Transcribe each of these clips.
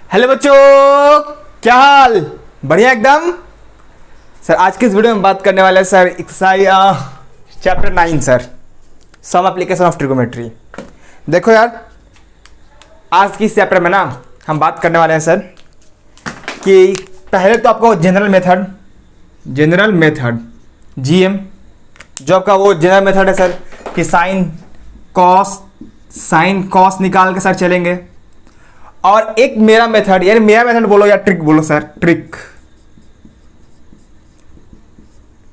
Hello बच्चों, क्या हाल? बढ़िया एकदम। सर आज के इस वीडियो में बात करने वाले हैं sir exercise chapter 9 sir, some application of trigonometry. देखो यार, आज की इस चैप्टर में ना हम बात करने वाले हैं सर कि पहले तो आपको जनरल मेथड जीएम, जो आपका वो जनरल मेथड है सर कि साइन कॉस निकाल के सर चलेंगे। और एक मेरा मेथड, यानी मेरा मेथड बोलो या ट्रिक बोलो सर, ट्रिक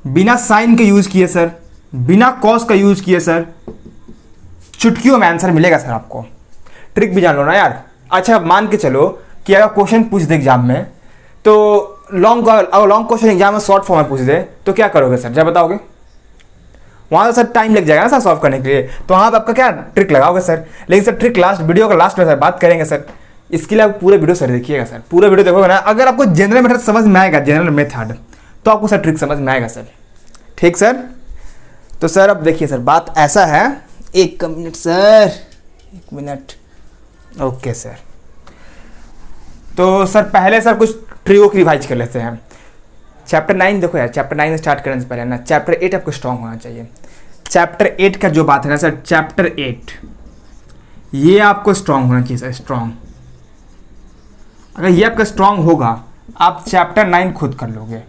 बिना साइन के यूज किए सर, बिना कॉस का यूज किए सर, चुटकियों में आंसर मिलेगा सर आपको। ट्रिक भी जान लो ना यार। अच्छा मान के चलो कि अगर क्वेश्चन पूछ दे एग्जाम में, तो लॉन्ग क्वेश्चन एग्जाम में शॉर्ट फॉर्म में पूछ दे तो क्या करोगे सर, जब बताओगे? वहां तो सर टाइम लग जाएगा ना सर सॉल्व करने के लिए, तो वहां पर आपका क्या ट्रिक लगाओगे सर। लेकिन सर ट्रिक लास्ट वीडियो का लास्ट में सर बात करेंगे सर। इसके लिए आप पूरे वीडियो सर देखिएगा सर, पूरे वीडियो देखोगे ना। अगर आपको जनरल मेथड समझ में आएगा, जनरल मेथड, तो आपको सर ट्रिक समझ में आएगा सर। ठीक सर? तो सर अब देखिए सर, बात ऐसा है, एक मिनट सर, एक मिनट। ओके सर, तो सर पहले सर कुछ ट्रिको की रिवाइज कर लेते हैं। चैप्टर 9 देखो यार, चैप्टर 9 स्टार्ट करने से पहले ना चैप्टर 8 आपको स्ट्रांग होना चाहिए। चैप्टर 8 का जो बात है ना सर, चैप्टर 8 ये आपको स्ट्रांग होना चाहिए सर, स्ट्रांग। अगर ये आपका स्ट्रांग होगा, आप चैप्टर 9 खुद कर लोगे।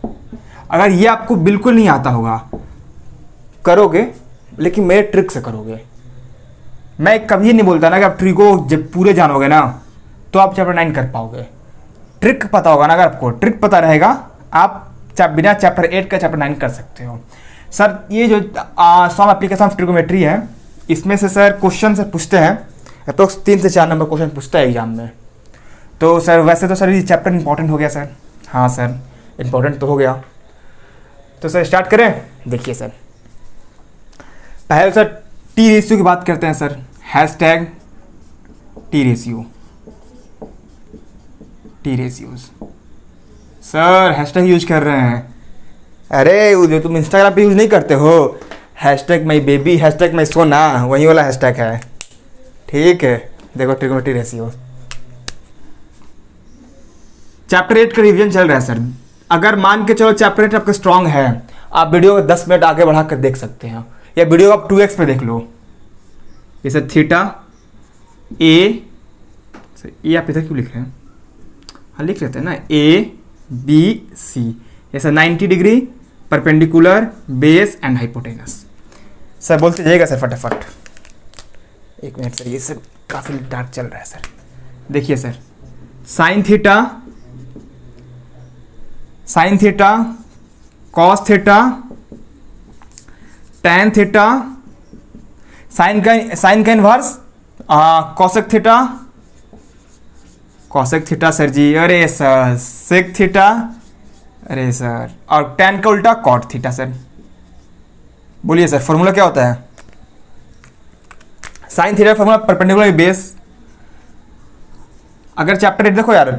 अगर ये आपको बिल्कुल नहीं आता होगा, करोगे लेकिन मेरे ट्रिक से करोगे। मैं कभी नहीं बोलता ना कि आप ट्रिक को जब पूरे जानोगे ना तो आप चैप्टर 9 कर पाओगे। ट्रिक पता होगा ना, अगर आपको ट्रिक पता रहेगा, आप बिना चैप्टर 8 का चैप्टर 9 कर सकते हो सर। ये जो सम एप्लीकेशन ऑफ ट्रिगोमेट्री है, इसमें से सर क्वेश्चन से पूछते हैं, अप्रोक्स 3 से 4 नंबर क्वेश्चन पूछता है एग्जाम में। तो सर वैसे तो सर ये चैप्टर इंपॉर्टेंट हो गया सर। हाँ सर, इंपॉर्टेंट तो हो गया। तो सर स्टार्ट करें। देखिए सर, पहले सर टी रेशियो की बात करते हैं sir. Hashtag T ratios sir, hashtag use कर रहे हैं। अरे जो तुम इंस्टाग्राम पे यूज नहीं करते हो, hashtag my baby, hashtag my सोना, वही वाला हैशटैग है। ठीक है, देखो ट्रिगोमेट्री रेशियो। चैप्टर 8 का रिवीजन चल रहा है सर। अगर मान के चलो चैप्टर 8 आपका स्ट्रांग है, आप वीडियो को 10 मिनट आगे बढ़ा कर देख सकते हैं, या वीडियो को आप 2x पे देख लो। जैसे थीटा ए आप इधर क्यों लिख रहे हैं? हाँ लिख लेते हैं ना, ए बी सी, ऐसा 90 degree, perpendicular, base and hypotenuse. Sir बोलते जाइएगा सर फटाफट। एक मिनट सर, ये सर काफ़ी डार्क चल रहा है सर। देखिए sir, sine theta, cos theta, tan theta, sine का inverse cosec theta sir ji, अरे सर सेक थीटा, अरे सर, और टैन का उल्टा कॉट थीटा सर। बोलिए सर फॉर्मूला क्या होता है? Sine theta formula perpendicular base. अगर चैप्टर 8 देखो यार,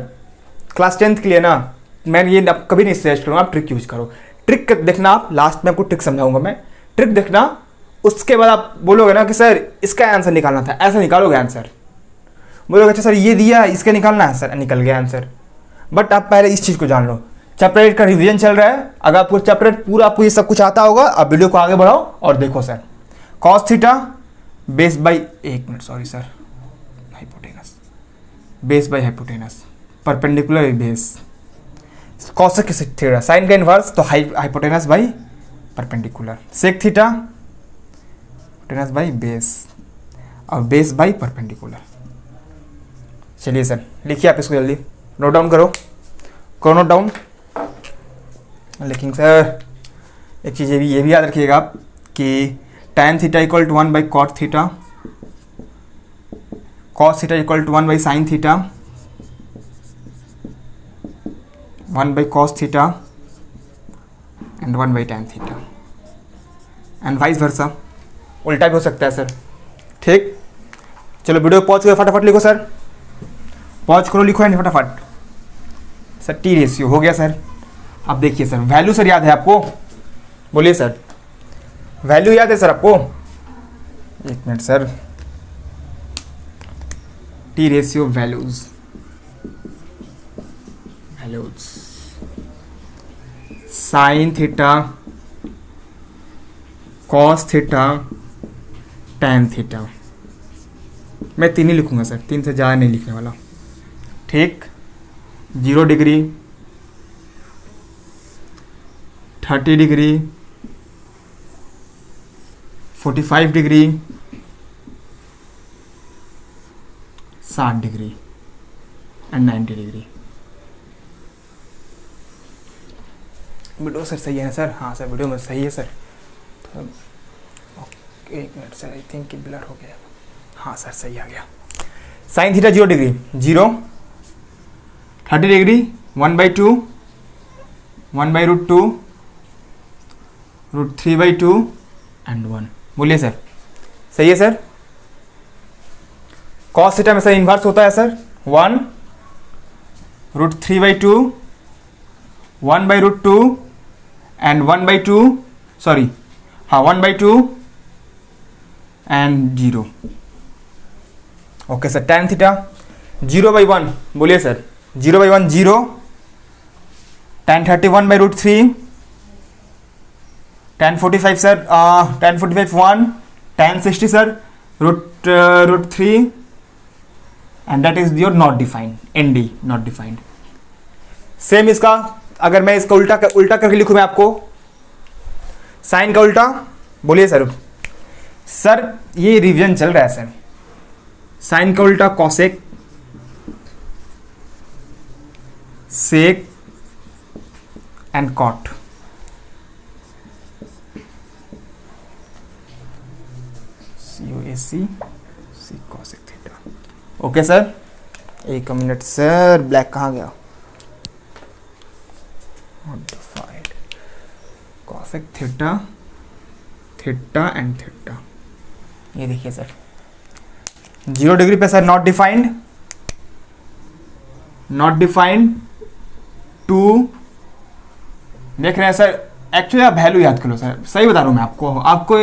क्लास 10th के लिए ना मैं ये कभी नहीं सजेस्ट करूँगा आप ट्रिक यूज करो। ट्रिक देखना, आप लास्ट में आपको ट्रिक समझाऊंगा मैं। ट्रिक देखना, उसके बाद आप बोलोगे ना कि सर इसका आंसर निकालना था, ऐसा निकालोगे आंसर। बोलोगे अच्छा सर ये दिया, इसका निकालना है सर, निकल गया आंसर। बट आप पहले इस चीज़ को जान लो, चैप्टर 8 का रिवीजन चल रहा है। अगर आपको चैप्टर 8 पूरा आपको ये सब कुछ आता होगा, आप वीडियो को आगे बढ़ाओ और देखो sir. Cos theta base by, एक minute sorry sir, hypotenuse, base by hypotenuse, perpendicular base, cosec theta, sine का इनवर्स तो hypotenuse by perpendicular, sec theta hypotenuse by base, और बेस बाई परपेंडिकुलर। चलिए सर लिखिए आप इसको, जल्दी नोट डाउन करो नोट डाउन। लेकिन सर एक चीज़ ये भी याद रखिएगा आप कि tan theta equal to 1 by cot theta, cos theta equal to 1 by sine theta, 1 by cos theta and 1 by tan theta, and vice versa, उल्टा भी हो सकता है सर। ठीक, चलो वीडियो पॉज करो, फटाफट लिखो सर, पॉज करो, लिखो एंड फटाफट। सर टी रेशियो हो गया सर। अब देखिए सर, वैल्यू सर याद है आपको? बोलिए सर, वैल्यू याद है सर आपको? एक minute sir, T ratio values, values sign theta, cos theta, tan theta. मैं 3 ही लिखूंगा सर, 3 से ज़्यादा नहीं लिखने वाला। ठीक, 0 degree, 30 degree, 45 degree, 60 degree and 90 degree. Video sir सही है ना सर? हाँ सर वीडियो में सही है सर। तो एक minute sir, I think blur हो गया। हाँ सर सही आ गया। Sine theta 0 degree 0, 30 degree 1/2, 1/√2, √3/2 and 1। बोलिए सर सही है सर? कॉस थीटा में सर इन्वर्स होता है सर 1, √3/2, 1/√2 एंड 1/2, सॉरी हाँ 1/2 and 0। Okay sir. tan theta 0/1, बोलिए sir 0/1 0, tan 30 1/√3, tan 45 sir tan 45 1, tan 60 sir √3 and that is your not defined, ND not defined. Same इसका अगर मैं इसका उल्टा करके लिखूं मैं आपको, साइन का उल्टा, बोलिए सर। सर ये रिवीजन चल रहा है सर। साइन का उल्टा cosec, sec and cot. COSC सी कॉसेक थीटा। ओके सर, एक मिनट सर, ब्लैक कहाँ गया? Cosec theta, theta and theta. ये देखिए सर 0 डिग्री पे sir not defined, not defined 2। देख रहे हैं सर? एक्चुअली आप वैल्यू याद करो सर, सही बता रहा हूँ मैं आपको,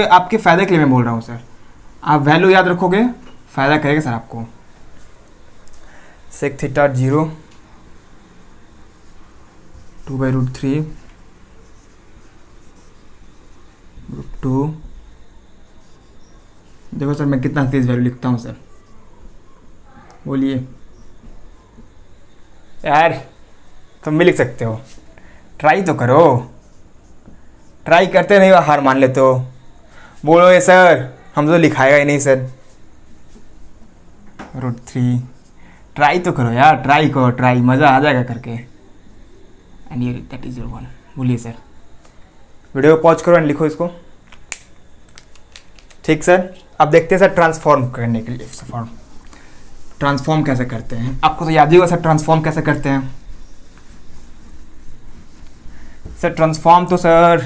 आपके फायदे के लिए मैं बोल रहा हूँ सर। आप वैल्यू याद रखोगे फायदा करेगा सर आपको। Sec theta 0, 2/√3, √2। देखो सर मैं कितना तेज वैल्यू लिखता हूँ सर, बोलिए यार। तुम भी लिख सकते हो, ट्राई तो करो। ट्राई करते नहीं हार मान लेते हो। बोलो ये सर हम तो लिखाएगा ही नहीं सर। √3, ट्राई तो करो यार, ट्राई करो, ट्राई, मज़ा आ जाएगा करके। एंड ये दैट इज योर 1। बोलिए सर, वीडियो पॉज करो एंड लिखो इसको। ठीक सर, अब देखते हैं सर ट्रांसफॉर्म करने के लिए। फॉर्म ट्रांसफॉर्म कैसे करते हैं, आपको तो याद ही होगा सर ट्रांसफॉर्म कैसे करते हैं। सर ट्रांसफॉर्म तो सर,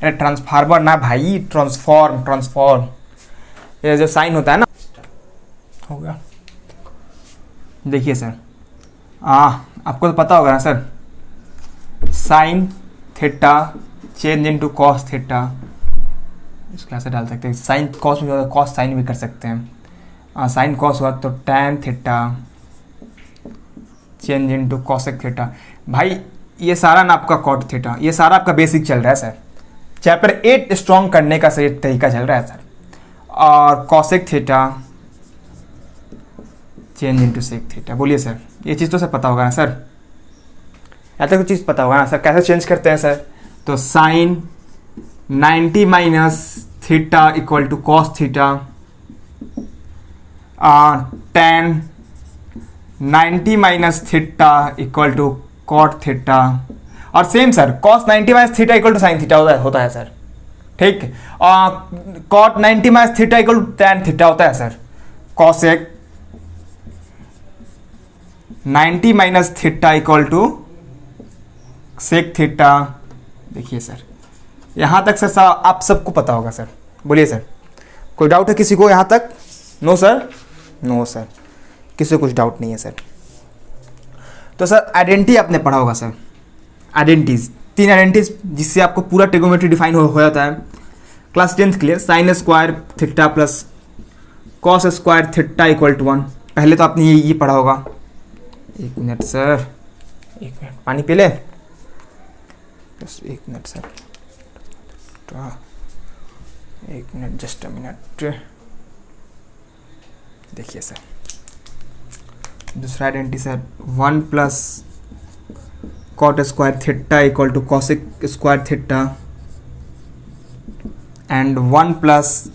अरे ट्रांसफार्मर ना भाई, ट्रांसफॉर्म, ट्रांसफॉर्म। ये जो साइन होता है ना, होगा देखिए सर, आपको तो पता होगा ना sir, sine theta change into cos theta. इसको ऐसे डाल सकते हैं, साइन कॉस में होगा, कॉस साइन भी कर सकते हैं। साइन कॉस हुआ तो tan theta change into cosec theta. भाई ये सारा ना आपका कॉट थीटा, ये सारा आपका बेसिक चल रहा है सर। चैप्टर 8 स्ट्रॉन्ग करने का सही तरीका चल रहा है सर। और cosec theta change into sec theta. बोलिए सर, ये चीज़ तो सर पता होगा ना सर? या तो कुछ चीज़ पता होगा ना सर, कैसे चेंज करते हैं सर? तो sine 90 minus theta equal to cos theta, tan 90 minus theta equal to cot theta. और same sir cos 90 minus theta equal to sine theta होता है सर। ठीक, cot 90 minus theta equal to tan theta होता है sir. Cosec 90 minus theta equal to sec theta. देखिए sir, यहाँ तक sir आप सबको पता होगा सर। बोलिए सर, कोई डाउट है किसी को यहाँ तक? नो सर, नो सर, किसी को कुछ डाउट नहीं है सर। तो सर आइडेंटिटी आपने पढ़ा होगा सर, आइडेंटिटीज, 3 आइडेंटिटीज जिससे आपको पूरा ट्रिगोनोमेट्री डिफाइन हो जाता है। Class 10th clear, sine square theta plus cos square theta equal to 1। पहले तो आपने ये पढ़ा होगा। एक मिनट सर, एक मिनट पानी पी ले, बस एक मिनट सर, एक मिनट, जस्ट अ मिनट। देखिए सर, दूसरा identity sir, 1 plus cot square theta equal to cosec square theta and 1 plus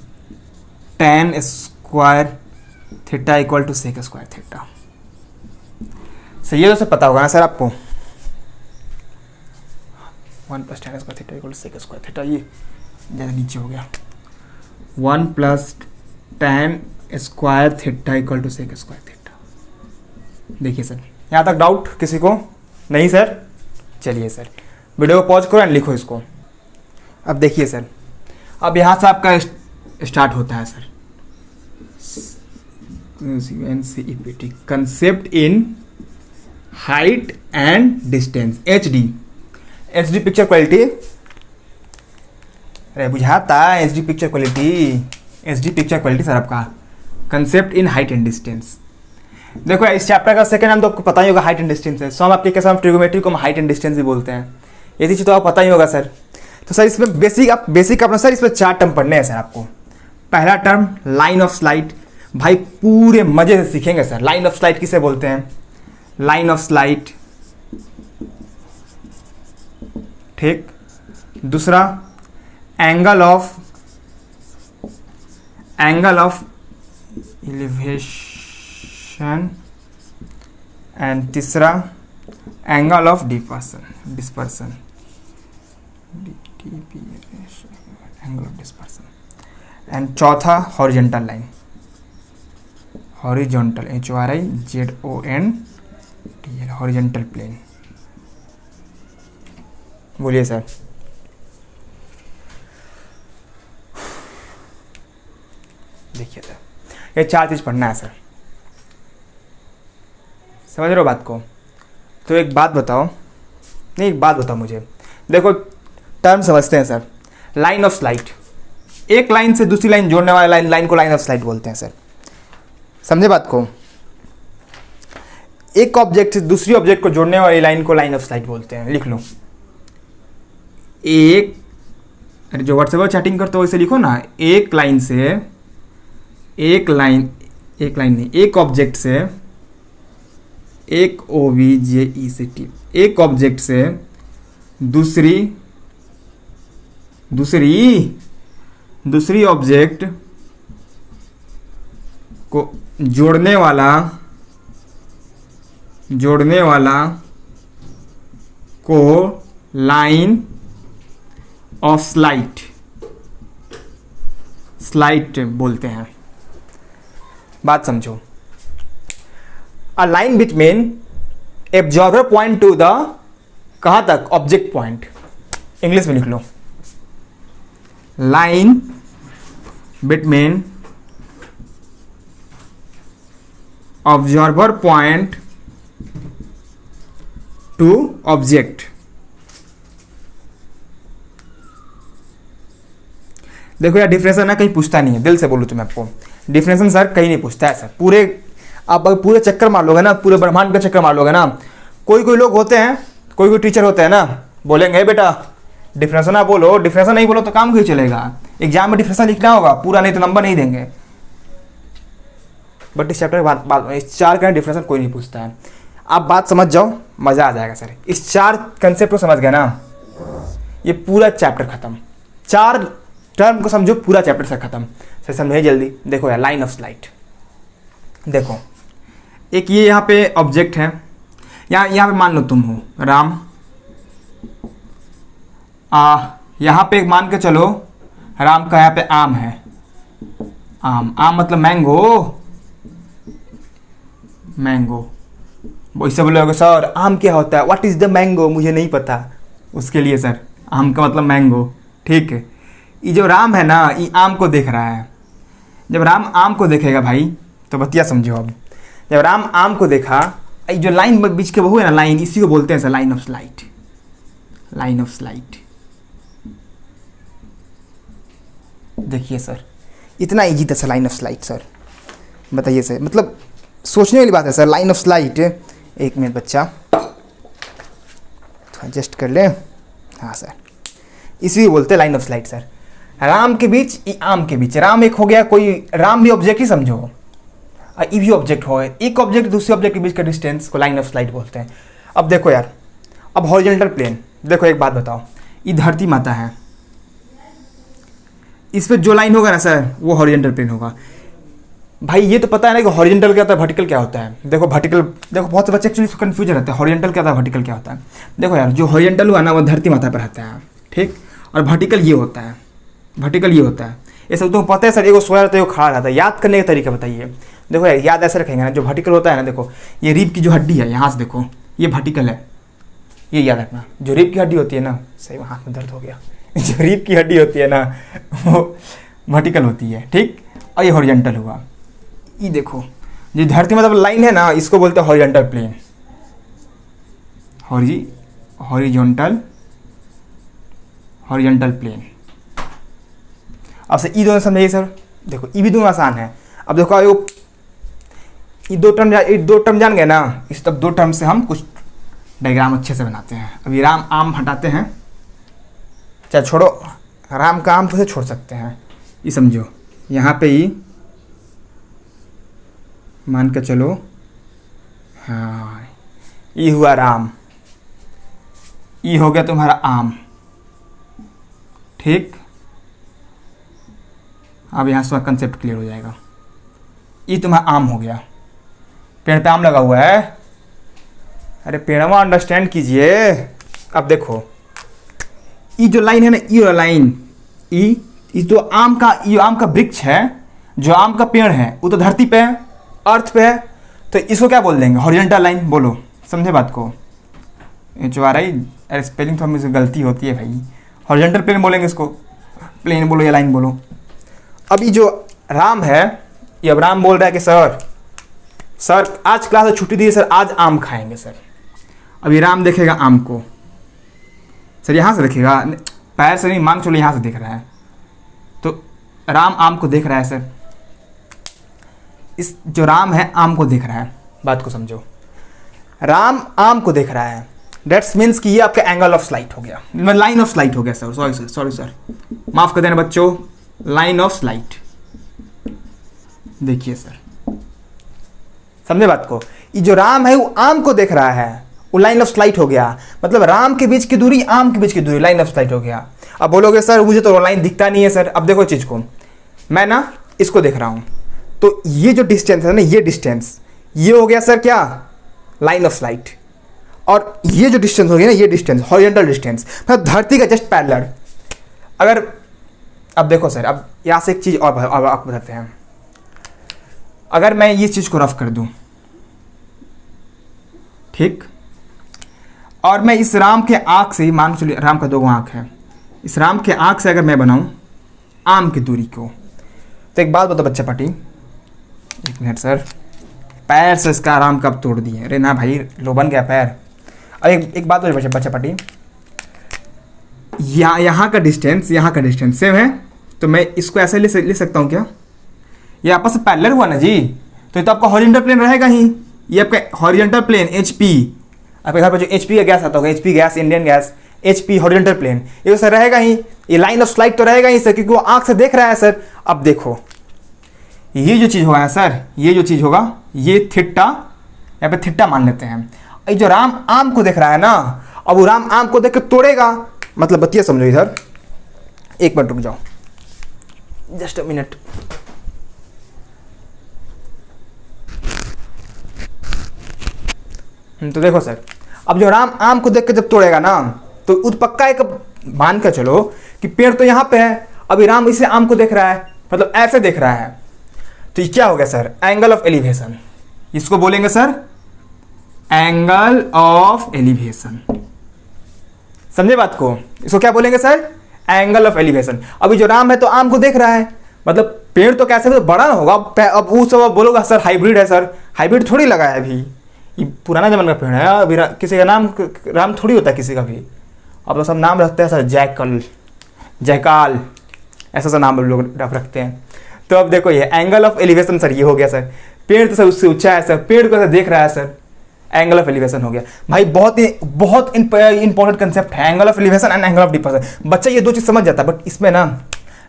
tan square theta equal to sec square theta. सही है, तो सर पता होगा ना सर आपको, 1 plus tan square theta equal to sec square theta, ये ज़्यादा नीचे हो गया। 1 plus tan square theta equal to sec square theta. देखिए सर, यहाँ तक डाउट किसी को? नहीं सर, चलिए सर वीडियो को पॉज करो एंड लिखो इसको। अब देखिए सर, अब यहाँ से आपका स्टार्ट होता है sir NCEPT, concept in height and distance, HD picture quality. अरे बुझाता है, HD पिक्चर क्वालिटी सर आपका, concept in height and distance. देखो इस चैप्टर का सेकंड नाम तो आपको पता ही होगा, हाइट एंड डिस्टेंस है। सम आपके कैसे हम ट्रिगोमेट्री को हम हाइट एंड डिस्टेंस भी बोलते हैं, ये चीज़ तो आपको पता ही होगा सर। तो सर इसमें बेसिक अपना सर इसमें 4 टर्म पढ़ने हैं सर आपको। पहला टर्म लाइन ऑफ स्लाइड, भाई पूरे मजे से सीखेंगे सर। लाइन ऑफ स्लाइड किसे बोलते हैं? लाइन ऑफ स्लाइड, ठीक। दूसरा एंगल ऑफ एलिवेशन एंड तीसरा angle of dispersion, angle of dispersion and चौथा horizontal line, horizontal HORIZONTAL, horizontal plane. बोलिए सर। देखिए सर, ये 4 चीज़ पढ़ना है सर, समझ रहे हो बात को? तो एक बात बताओ मुझे, देखो टर्म समझते हैं सर। लाइन ऑफ स्लाइड, एक लाइन से दूसरी लाइन जोड़ने वाला लाइन को लाइन ऑफ स्लाइड बोलते हैं सर, समझे बात को? एक ऑब्जेक्ट से दूसरी ऑब्जेक्ट को जोड़ने वाली लाइन को लाइन ऑफ स्लाइड बोलते हैं। लिख लो, एक, अरे जो व्हाट्सएप पर चैटिंग करते हो वैसे लिखो ना, एक लाइन से एक ऑब्जेक्ट से, एक OBJECT, एक ऑब्जेक्ट से दूसरी ऑब्जेक्ट को जोड़ने वाला को लाइन ऑफ स्लाइड बोलते हैं। बात समझो, a line between observer point to the, कहां तक? Object point. इंग्लिश में लिख लो, line between observer point to object. देखो यार, डिफरेंशन ना कहीं पूछता नहीं है, दिल से बोलूँ तो मैं आपको, डिफरेंशन सर कहीं नहीं पूछता है सर। आप पूरे चक्कर मार लोगे ना, पूरे ब्रह्मांड का चक्कर मार लोगे ना, कोई लोग होते हैं, कोई टीचर होते हैं ना, बोलेंगे बेटा डिफरेंशन ना बोलो, डिफरेंशन नहीं बोलो तो काम क्यों चलेगा? एग्जाम में डिफरेंशन लिखना होगा पूरा, नहीं तो नंबर नहीं देंगे। बट इस चैप्टर के इस 4 का डिफरेंशन कोई नहीं पूछता है। आप बात समझ जाओ, मज़ा आ जाएगा सर। इस 4 कंसेप्ट को समझ गए ना, ये पूरा चैप्टर खत्म। 4 टर्म को समझो, पूरा चैप्टर सर खत्म। सर समझे जल्दी। देखो यार, लाइन ऑफ स्लाइड, देखो एक ये यहाँ पे ऑब्जेक्ट है, यहाँ पे मान लो तुम हो राम, यहाँ पे मान के चलो राम का यहाँ पे आम है, आम मतलब मैंगो। वैसे बोलोगे सर आम क्या होता है, व्हाट इज द मैंगो, मुझे नहीं पता। उसके लिए सर आम का मतलब मैंगो, ठीक है। ये जो राम है ना, ये आम को देख रहा है। जब राम आम को देखेगा भाई, तो बतिया समझो। अब जब राम आम को देखा, ये जो लाइन बीच के वो है ना लाइन, इसी को बोलते हैं sir line of slide, line of slide. देखिए सर, इतना इजी था sir line of slide. Sir बताइए सर, मतलब सोचने वाली बात है सर। लाइन ऑफ स्लाइड, एक मिनट बच्चा, एडजस्ट कर ले। हाँ सर, इसी बोलते हैं line of site sir. Ram के बीच आम के बीच, राम एक हो गया, कोई राम भी ऑब्जेक्ट ही समझो, ई भी ऑब्जेक्ट हो, एक ऑब्जेक्ट दूसरे ऑब्जेक्ट के बीच का डिस्टेंस को लाइन ऑफ साइट बोलते हैं। अब देखो यार, अब हॉरिजॉन्टल प्लेन, देखो एक बात बताओ, ये धरती माता है, इस पर जो लाइन होगा ना सर वो हॉरिजॉन्टल प्लेन होगा। भाई ये तो पता है ना कि हॉरिजॉन्टल क्या होता है, वर्टिकल क्या होता है। देखो वर्टिकल, देखो बहुत से बच्चे एक्चुअली कंफ्यूज रहते हैं, हॉरिजॉन्टल क्या होता है, वर्टिकल क्या होता है। देखो यार, जो हॉरिजॉन्टल हुआ ना वो धरती माता पर रहता है, ठीक, और वर्टिकल ये होता है, वर्टिकल ये होता है। ये सब तुमको पता है सर, एगो सोया रहता है, एगो खड़ा रहता है, याद करने का तरीका बताइए। देखो यार, याद ऐसे रखेंगे ना, जो वर्टिकल होता है ना, देखो ये रीब की जो हड्डी है, यहाँ से देखो ये वर्टिकल है, ये याद रखना। जो रीब की हड्डी होती है ना, सही में हाथ में दर्द हो गया, जो रीब की हड्डी होती है ना वो वर्टिकल होती है, ठीक, और ये हॉरिजॉन्टल हुआ। ये देखो जो धरती मतलब लाइन है ना, इसको बोलते हैं हॉरिजॉन्टल प्लेन, हॉरिजॉन्टल प्लेन। अब से ई दोनों समझिए सर, देखो ई भी दोनों आसान है। अब देखो ये दो टर्म जान गए ना, इस तब दो टर्म से हम कुछ डायग्राम अच्छे से बनाते हैं। अभी राम आम हटाते हैं, चाहे छोड़ो, राम का आम कैसे छोड़ सकते हैं, ये समझो। यहाँ पे ही मान के चलो, हाँ ये हुआ राम, ये हो गया तुम्हारा आम, ठीक। अब यहाँ से कंसेप्ट क्लियर हो जाएगा। ये तुम्हारा आम हो गया, पेड़ पे आम लगा हुआ है, अरे पेड़वा अंडरस्टैंड कीजिए। अब देखो ये जो लाइन है ना, ये लाइन, ये जो आम का वृक्ष है, जो आम का पेड़ है वो तो धरती पे है, अर्थ पे है, तो इसको क्या बोल देंगे, हॉरिजॉन्टल लाइन। बोलो, समझे बात को। ये जो आ रही, अरे स्पेलिंग तो मुझे गलती होती है भाई, हॉरिजॉन्टल प्लेन बोलेंगे इसको, प्लेन बोलो या लाइन बोलो। अभी जो राम है, ये अब राम बोल रहा है कि सर आज क्लास से छुट्टी दी सर, आज आम खाएंगे सर। अभी राम देखेगा आम को, सर यहाँ से देखेगा, पैर से नहीं, मान चलो यहाँ से देख रहा है, तो राम आम को देख रहा है सर। इस जो राम है आम को देख रहा है, बात को समझो, राम आम को देख रहा है, डेट्स मीन्स कि ये आपका एंगल ऑफ स्लाइट हो गया, लाइन ऑफ स्लाइट हो गया सर, सॉरी सर, माफ कर देना बच्चों, लाइन ऑफ स्लाइट। देखिए सर, समझे बात को, ये जो राम है वो आम को देख रहा है, वो लाइन ऑफ स्लाइट हो गया, मतलब राम के बीच की दूरी, आम के बीच की दूरी, लाइन ऑफ स्लाइट हो गया। अब बोलोगे सर मुझे तो लाइन दिखता नहीं है सर। अब देखो चीज को, मैं ना इसको देख रहा हूं, तो ये जो डिस्टेंस है ना, ये डिस्टेंस, ये हो गया सर क्या, लाइन ऑफ स्लाइट। और ये जो डिस्टेंस हो गया ना, ये डिस्टेंस हॉरिजॉन्टल डिस्टेंस, मतलब धरती का जस्ट पैरेलल। अगर अब देखो सर, अब यहां से एक चीज और आपको बताते हैं, अगर मैं ये चीज को रफ कर दूं, ठीक, और मैं इस राम के आंख से, मान चलिए राम का दो आंख है, इस राम के आंख से अगर मैं बनाऊं आम की दूरी को, तो एक बात बताओ बच्चा पार्टी, एक मिनट सर, पैर से इसका राम कब तोड़ दिए, अरे ना भाई लो बन गया पैर। अरे एक बात बताओ बच्चा पार्टी, यहाँ का डिस्टेंस सेम है, तो मैं इसको ऐसे ले सकता हूँ क्या, ये आपस में पैरेलल हुआ ना जी, तो ये तो आपका हॉरिजॉन्टल प्लेन रहेगा ही, ये आपका हॉरिजॉन्टल प्लेन HP, आपके घर पर जो HP का गैस आता होगा, HP gas, Indian gas, HP horizontal plane, ये तो सर रहेगा ही, ये लाइन ऑफ स्लाइट तो रहेगा ही सर, क्योंकि वो आंख से देख रहा है सर। अब देखो ये जो चीज़ होगा ना सर, ये जो चीज़ होगा, ये थीटा, यहाँ पे थीटा मान लेते हैं। ये जो राम आम को देख रहा है ना, अब वो राम आम को देख के तोड़ेगा, मतलब बतिया समझो इधर, एक मिनट रुक जाओ, जस्ट अ मिनट। तो देखो सर, अब जो राम आम को देख के जब तोड़ेगा ना, तो उस पक्का एक मान कर चलो कि पेड़ तो यहाँ पे है, अभी राम इसे आम को देख रहा है, मतलब ऐसे देख रहा है, तो ये क्या हो गया सर, एंगल ऑफ एलिवेशन। इसको बोलेंगे सर एंगल ऑफ एलिवेशन, समझे बात को, इसको क्या बोलेंगे सर, एंगल ऑफ एलिवेशन। अभी जो राम है तो आम को देख रहा है, मतलब पेड़ तो कैसे तो बड़ा ना होगा। अब वो सब बोलोगा सर हाइब्रिड है सर, हाइब्रिड थोड़ी लगा है अभी, ये पुराना जमाने का पेड़ है, अभी किसी का नाम राम थोड़ी होता है किसी का भी। अब तो सब नाम रखते हैं सर, जयकाल, ऐसा सा नाम लोग रखते हैं। तो अब देखो ये एंगल ऑफ एलिवेशन सर, ये हो गया सर, पेड़ तो सर उससे ऊंचा है सर, पेड़ को सर देख रहा है सर, एंगल ऑफ एलिवेशन हो गया भाई। बहुत इंपॉर्टेंट कंसेप्ट है angle of elevation and angle of depression. बच्चा ये दो चीज़ समझ जाता है, बट इसमें ना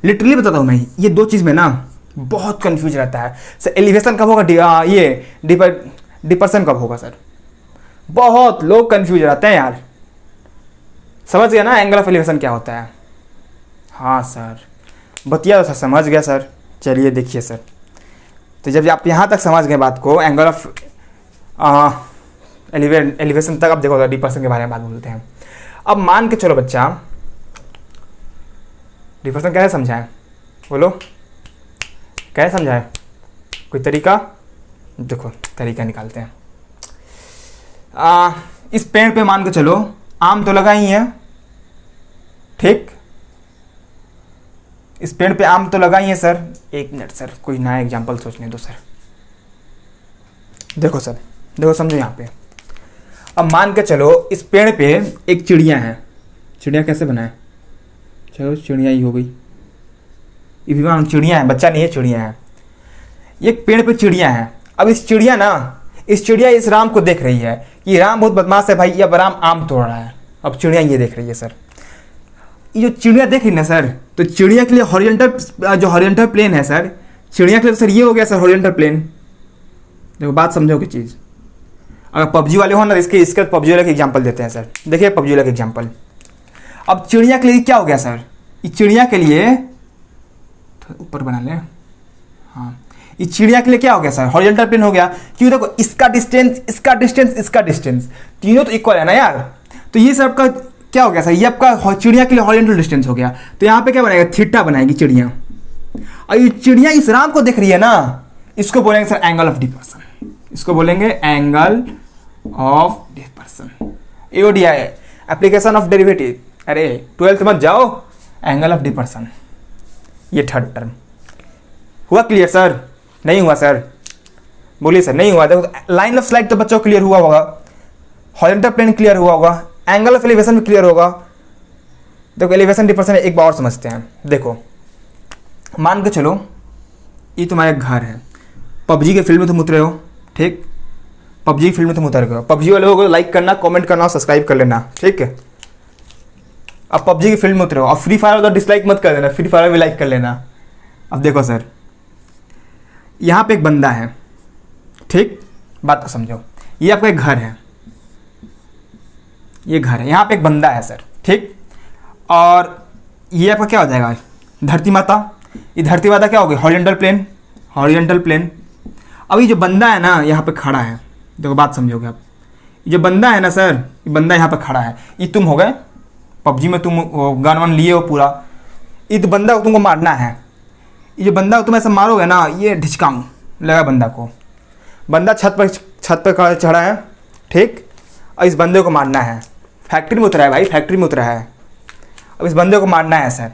लिटरली बताता हूँ मैं, ये दो चीज़ में ना बहुत कंफ्यूज रहता है सर। एलिवेशन कब होगा, ये डिपर्सन कब होगा सर, बहुत लोग कंफ्यूज रहते हैं यार। समझ गया ना एंगल ऑफ एलिवेशन क्या होता है? हाँ सर बतिया सर, समझ गया सर। चलिए देखिए सर, तो जब आप यहाँ तक समझ गए बात को, एंगल ऑफ एलिवेशन तक, अब देखो डिपर्सन के बारे में बात बोलते हैं। अब मान के चलो बच्चा, डिपर्सन कैसे समझाएं, बोलो कैसे समझाएं, कोई तरीका? देखो तरीका निकालते हैं। इस पेड़ पे मान के चलो आम तो लगा ही है, ठीक? इस पेड़ पे आम तो लगा ही है सर। एक मिनट सर, कोई नया एग्जांपल सोचने दो सर। देखो सर, देखो समझो यहाँ पे। अब मान के चलो इस पेड़ पे एक चिड़िया है। चिड़िया कैसे बनाए, चलो चिड़िया ही हो गई, ये भी मान चिड़िया है, बच्चा नहीं है, चिड़िया है। एक पेड़ पे चिड़िया है। अब इस चिड़िया इस राम को देख रही है कि राम बहुत बदमाश है भाई, अब राम आम तोड़ रहा है। अब चिड़िया ये देख रही है सर, ये जो चिड़िया देख रही है ना सर, तो चिड़िया के लिए हॉरिजॉन्टल प्लेन है सर, चिड़िया के लिए सर ये हो गया सर हॉरिजॉन्टल प्लेन। देखो बात समझो की चीज़। अगर पबजी वाले हो ना, इसके पबजी वाले का एग्जांपल देते हैं सर। देखिए पबजी वाले का एग्जांपल। अब चिड़िया के लिए क्या हो गया सर, इस चिड़िया के लिए ऊपर बना लें, हाँ, इस चिड़िया के लिए क्या हो गया सर, हॉरिजॉन्टल प्लेन हो गया। क्यों? देखो इसका डिस्टेंस तीनों तो इक्वल है ना यार, तो ये सब का क्या हो गया सर, ये आपका चिड़िया के लिए हॉरिजॉन्टल डिस्टेंस हो गया। तो यहाँ पे क्या बनाएगा, थीटा बनाएगी चिड़िया। और ये चिड़िया इस राम को देख रही है ना, इसको बोलेंगे सर एंगल ऑफ डिपर्सन। इसको बोलेंगे angle of depression. AODI, application of derivative. अरे 12th मत जाओ, एंगल ऑफ डिपर्सन, ये थर्ड टर्म हुआ क्लियर सर? नहीं हुआ सर? बोलिए सर नहीं हुआ। देखो लाइन ऑफ साइट तो बच्चों को क्लियर हुआ होगा, हॉरिजॉन्टल प्लेन क्लियर हुआ होगा, एंगल ऑफ एलिवेशन भी क्लियर होगा। देखो एलिवेशन डिपर्सन एक बार और समझते हैं। देखो मान के चलो ये तुम्हारा घर है, पबजी के फील्ड में तुम उतरे हो, ठीक? पबजी की फील्ड में तुम उतर गए हो। पबजी वाले लोगों को लाइक करना, कमेंट करना, सब्सक्राइब कर लेना, ठीक है? अब पबजी की फील्ड में उतरे हो। अब फ्री फायर वाला डिसलाइक मत कर देना, फ्री फायर भी लाइक कर लेना। अब देखो सर, यहाँ पे एक बंदा है, ठीक? बात को समझो, ये आपका एक घर है, ये घर है, यहाँ पे एक बंदा है सर, ठीक? और ये आपका क्या हो जाएगा, धरती माता। ये धरती माता क्या हो गई, हॉरिजॉन्टल प्लेन। अब ये जो बंदा है ना यहाँ पे खड़ा है, देखो बात समझोगे आप। ये जो बंदा है ना सर, ये बंदा यहाँ पे खड़ा है, ये तुम हो गए पबजी में, तुम गन वन लिए हो पूरा। ये तो बंदा को तुमको मारना है। ये जो बंदा को तुम ऐसा मारोगे ना, ये ढिचकाऊँ लगा बंदा को। बंदा छत पर चढ़ा है, ठीक? और इस बंदे को मारना है। फैक्ट्री में उतरा है भाई, फैक्ट्री में उतरा है। अब इस बंदे को मारना है सर।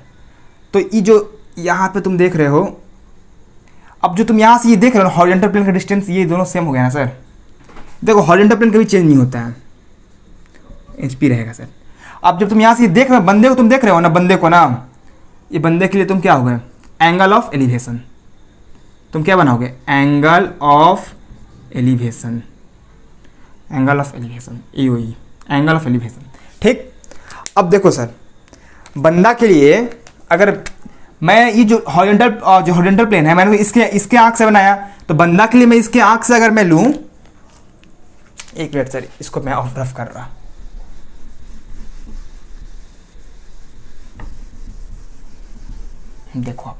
तो ये जो यहाँ पे तुम देख रहे हो, अब जो तुम यहाँ से ये देख रहे हो हॉरिजॉन्टल प्लेन का डिस्टेंस, ये दोनों सेम हो गया ना सर। देखो हॉरिजॉन्टल प्लेन कभी चेंज नहीं होता है, HP रहेगा सर। अब जब तुम यहाँ से ये देख रहे हो, बंदे को तुम देख रहे हो ना, बंदे को ना, ये बंदे के लिए तुम क्या हो गए, एंगल ऑफ एलिवेशन। तुम क्या बनाओगे, angle of elevation, angle of elevation, EOE, angle of elevation, ठीक? अब देखो सर, बंदा के लिए अगर मैं ये जो हॉरिजॉन्टल प्लेन है, मैंने इसके आंख से बनाया, तो बंदा के लिए मैं इसके आंख से अगर मैं लूँ, एक मिनट सर, इसको मैं ऑफ रफ कर रहा। देखो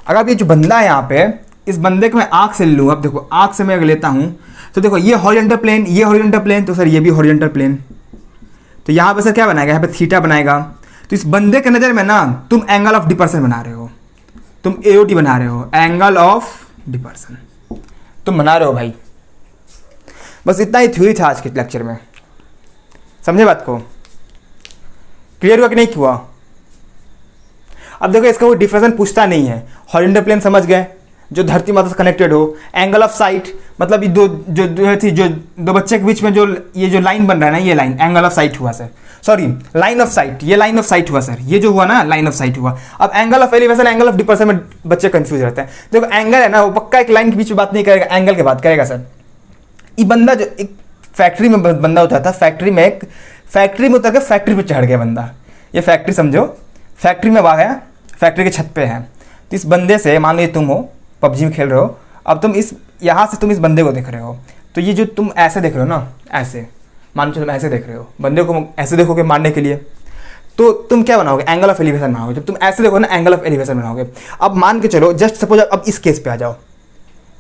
अगर ये जो बंदा है यहाँ पे, इस बंदे को मैं आंख से लूँ, अब देखो आंख से मैं अगर लेता हूँ, तो देखो ये हॉरिजॉन्टल प्लेन, ये हॉरिजॉन्टल प्लेन, तो सर ये भी हॉरिजॉन्टल प्लेन। तो यहाँ पे सर क्या बनाएगा, यहाँ पे थीटा बनाएगा। तो इस बंदे के नज़र में ना तुम एंगल ऑफ डिपर्सन बना रहे हो, तुम AOD बना रहे हो, एंगल ऑफ डिपर्सन तुम बना रहे हो भाई। बस इतना ही थ्योरी था आज के लेक्चर में, समझे बात को? क्लियर हुआ कि नहीं हुआ? अब देखो इसका कोई डिफरेंस पूछता नहीं है। हॉरिजॉन्टल प्लेन समझ गए, जो धरती माता से कनेक्टेड हो। एंगल ऑफ साइट मतलब ये दो बच्चे के बीच में जो ये जो लाइन बन रहा है ना, ये लाइन एंगल ऑफ साइट हुआ sir, sorry line of sight, ये लाइन ऑफ साइट हुआ सर, ये जो हुआ ना लाइन ऑफ साइट हुआ। अब angle of elevation, angle of depression में बच्चे कंफ्यूज रहते हैं। देखो एंगल है ना, वो पक्का एक लाइन के बीच में बात नहीं करेगा, एंगल की बात करेगा सर। ये बंदा जो एक फैक्ट्री में बंदा उतरा था, फैक्ट्री में उतर के फैक्ट्री पे चढ़ गया बंदा। ये फैक्ट्री समझो, फैक्ट्री में आ गया, फैक्ट्री के छत पे है। तो इस बंदे से, मान लो ये तुम हो, पबजी में खेल रहे हो, अब तुम यहाँ से तुम इस बंदे को देख रहे हो, तो ये जो तुम ऐसे देख रहे हो ना, ऐसे मान लो तुम ऐसे देख रहे हो, बंदे को ऐसे देखोगे मारने के लिए, तो तुम क्या बनाओगे, एंगल ऑफ एलिवेशन बनाओगे। जब तुम ऐसे देखो ना, एंगल ऑफ एलिवेशन बनाओगे। अब मान के चलो, जस्ट सपोज अब इस केस पे आ जाओ,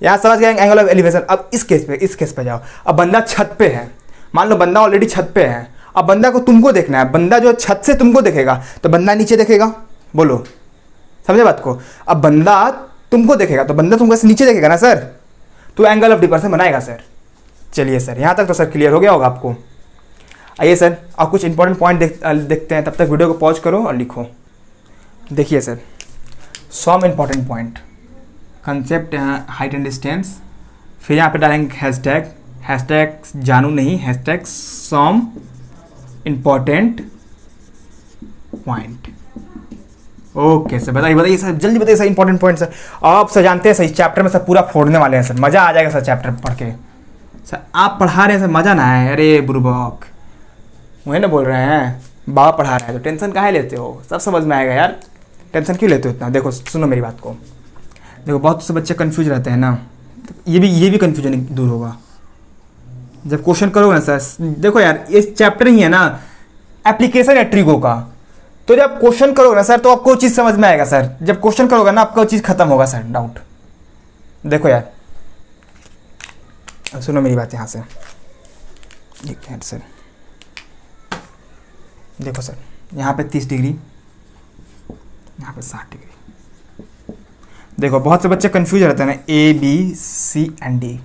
यहाँ समझ गए एंगल ऑफ एलिवेशन। अब इस केस पे जाओ। अब बंदा छत पे है, मान लो बंदा ऑलरेडी छत पे है, अब बंदा को तुमको देखना है, बंदा जो छत से तुमको देखेगा तो बंदा नीचे देखेगा, बोलो समझे बात को। अब बंदा तुमको देखेगा तो बंदा तुमको नीचे देखेगा ना सर, तो एंगल ऑफ डिपर्सन बनाएगा सर। चलिए सर, यहाँ तक तो सर क्लियर हो गया होगा आपको। आइए सर, आप कुछ इंपॉर्टेंट पॉइंट देखते हैं, तब तक वीडियो को पॉज करो और लिखो। देखिए sir, some important point, concept height and distance, फिर यहाँ पे डालेंगे हैशटैग जानू नहीं, hashtag some important point. Okay sir, बताइए सर, जल्दी बताइए सर इंपॉर्टेंट पॉइंट सर। आप सर जानते हैं सर, इस चैप्टर में सर पूरा फोड़ने वाले हैं सर, मज़ा आ जाएगा सर चैप्टर पढ़ के। सर आप पढ़ा रहे हैं सर, मज़ा ना आए, अरे बुरबक वही ना बोल रहे हैं, बाबा पढ़ा रहे हैं तो टेंशन काहे लेते हो, सब समझ में आएगा यार, टेंशन क्यों लेते हो इतना। देखो सुनो मेरी बात को, देखो बहुत से बच्चे कंफ्यूज रहते हैं ना, तो ये भी कंफ्यूजन दूर होगा जब क्वेश्चन करोगे ना सर। देखो यार, ये चैप्टर ही है ना, एप्लीकेशन है ट्रिगो का, तो जब क्वेश्चन करोगे ना सर तो आपको चीज़ समझ में आएगा सर। जब क्वेश्चन करोगे ना आपका चीज़ खत्म होगा सर, डाउट। देखो यार, सुनो मेरी बात यहाँ से, एक मिनट सर। देखो सर, यहाँ पे 30 डिग्री, यहाँ पे 60 डिग्री। देखो बहुत से बच्चे कंफ्यूज रहते हैं ना, A B C and D।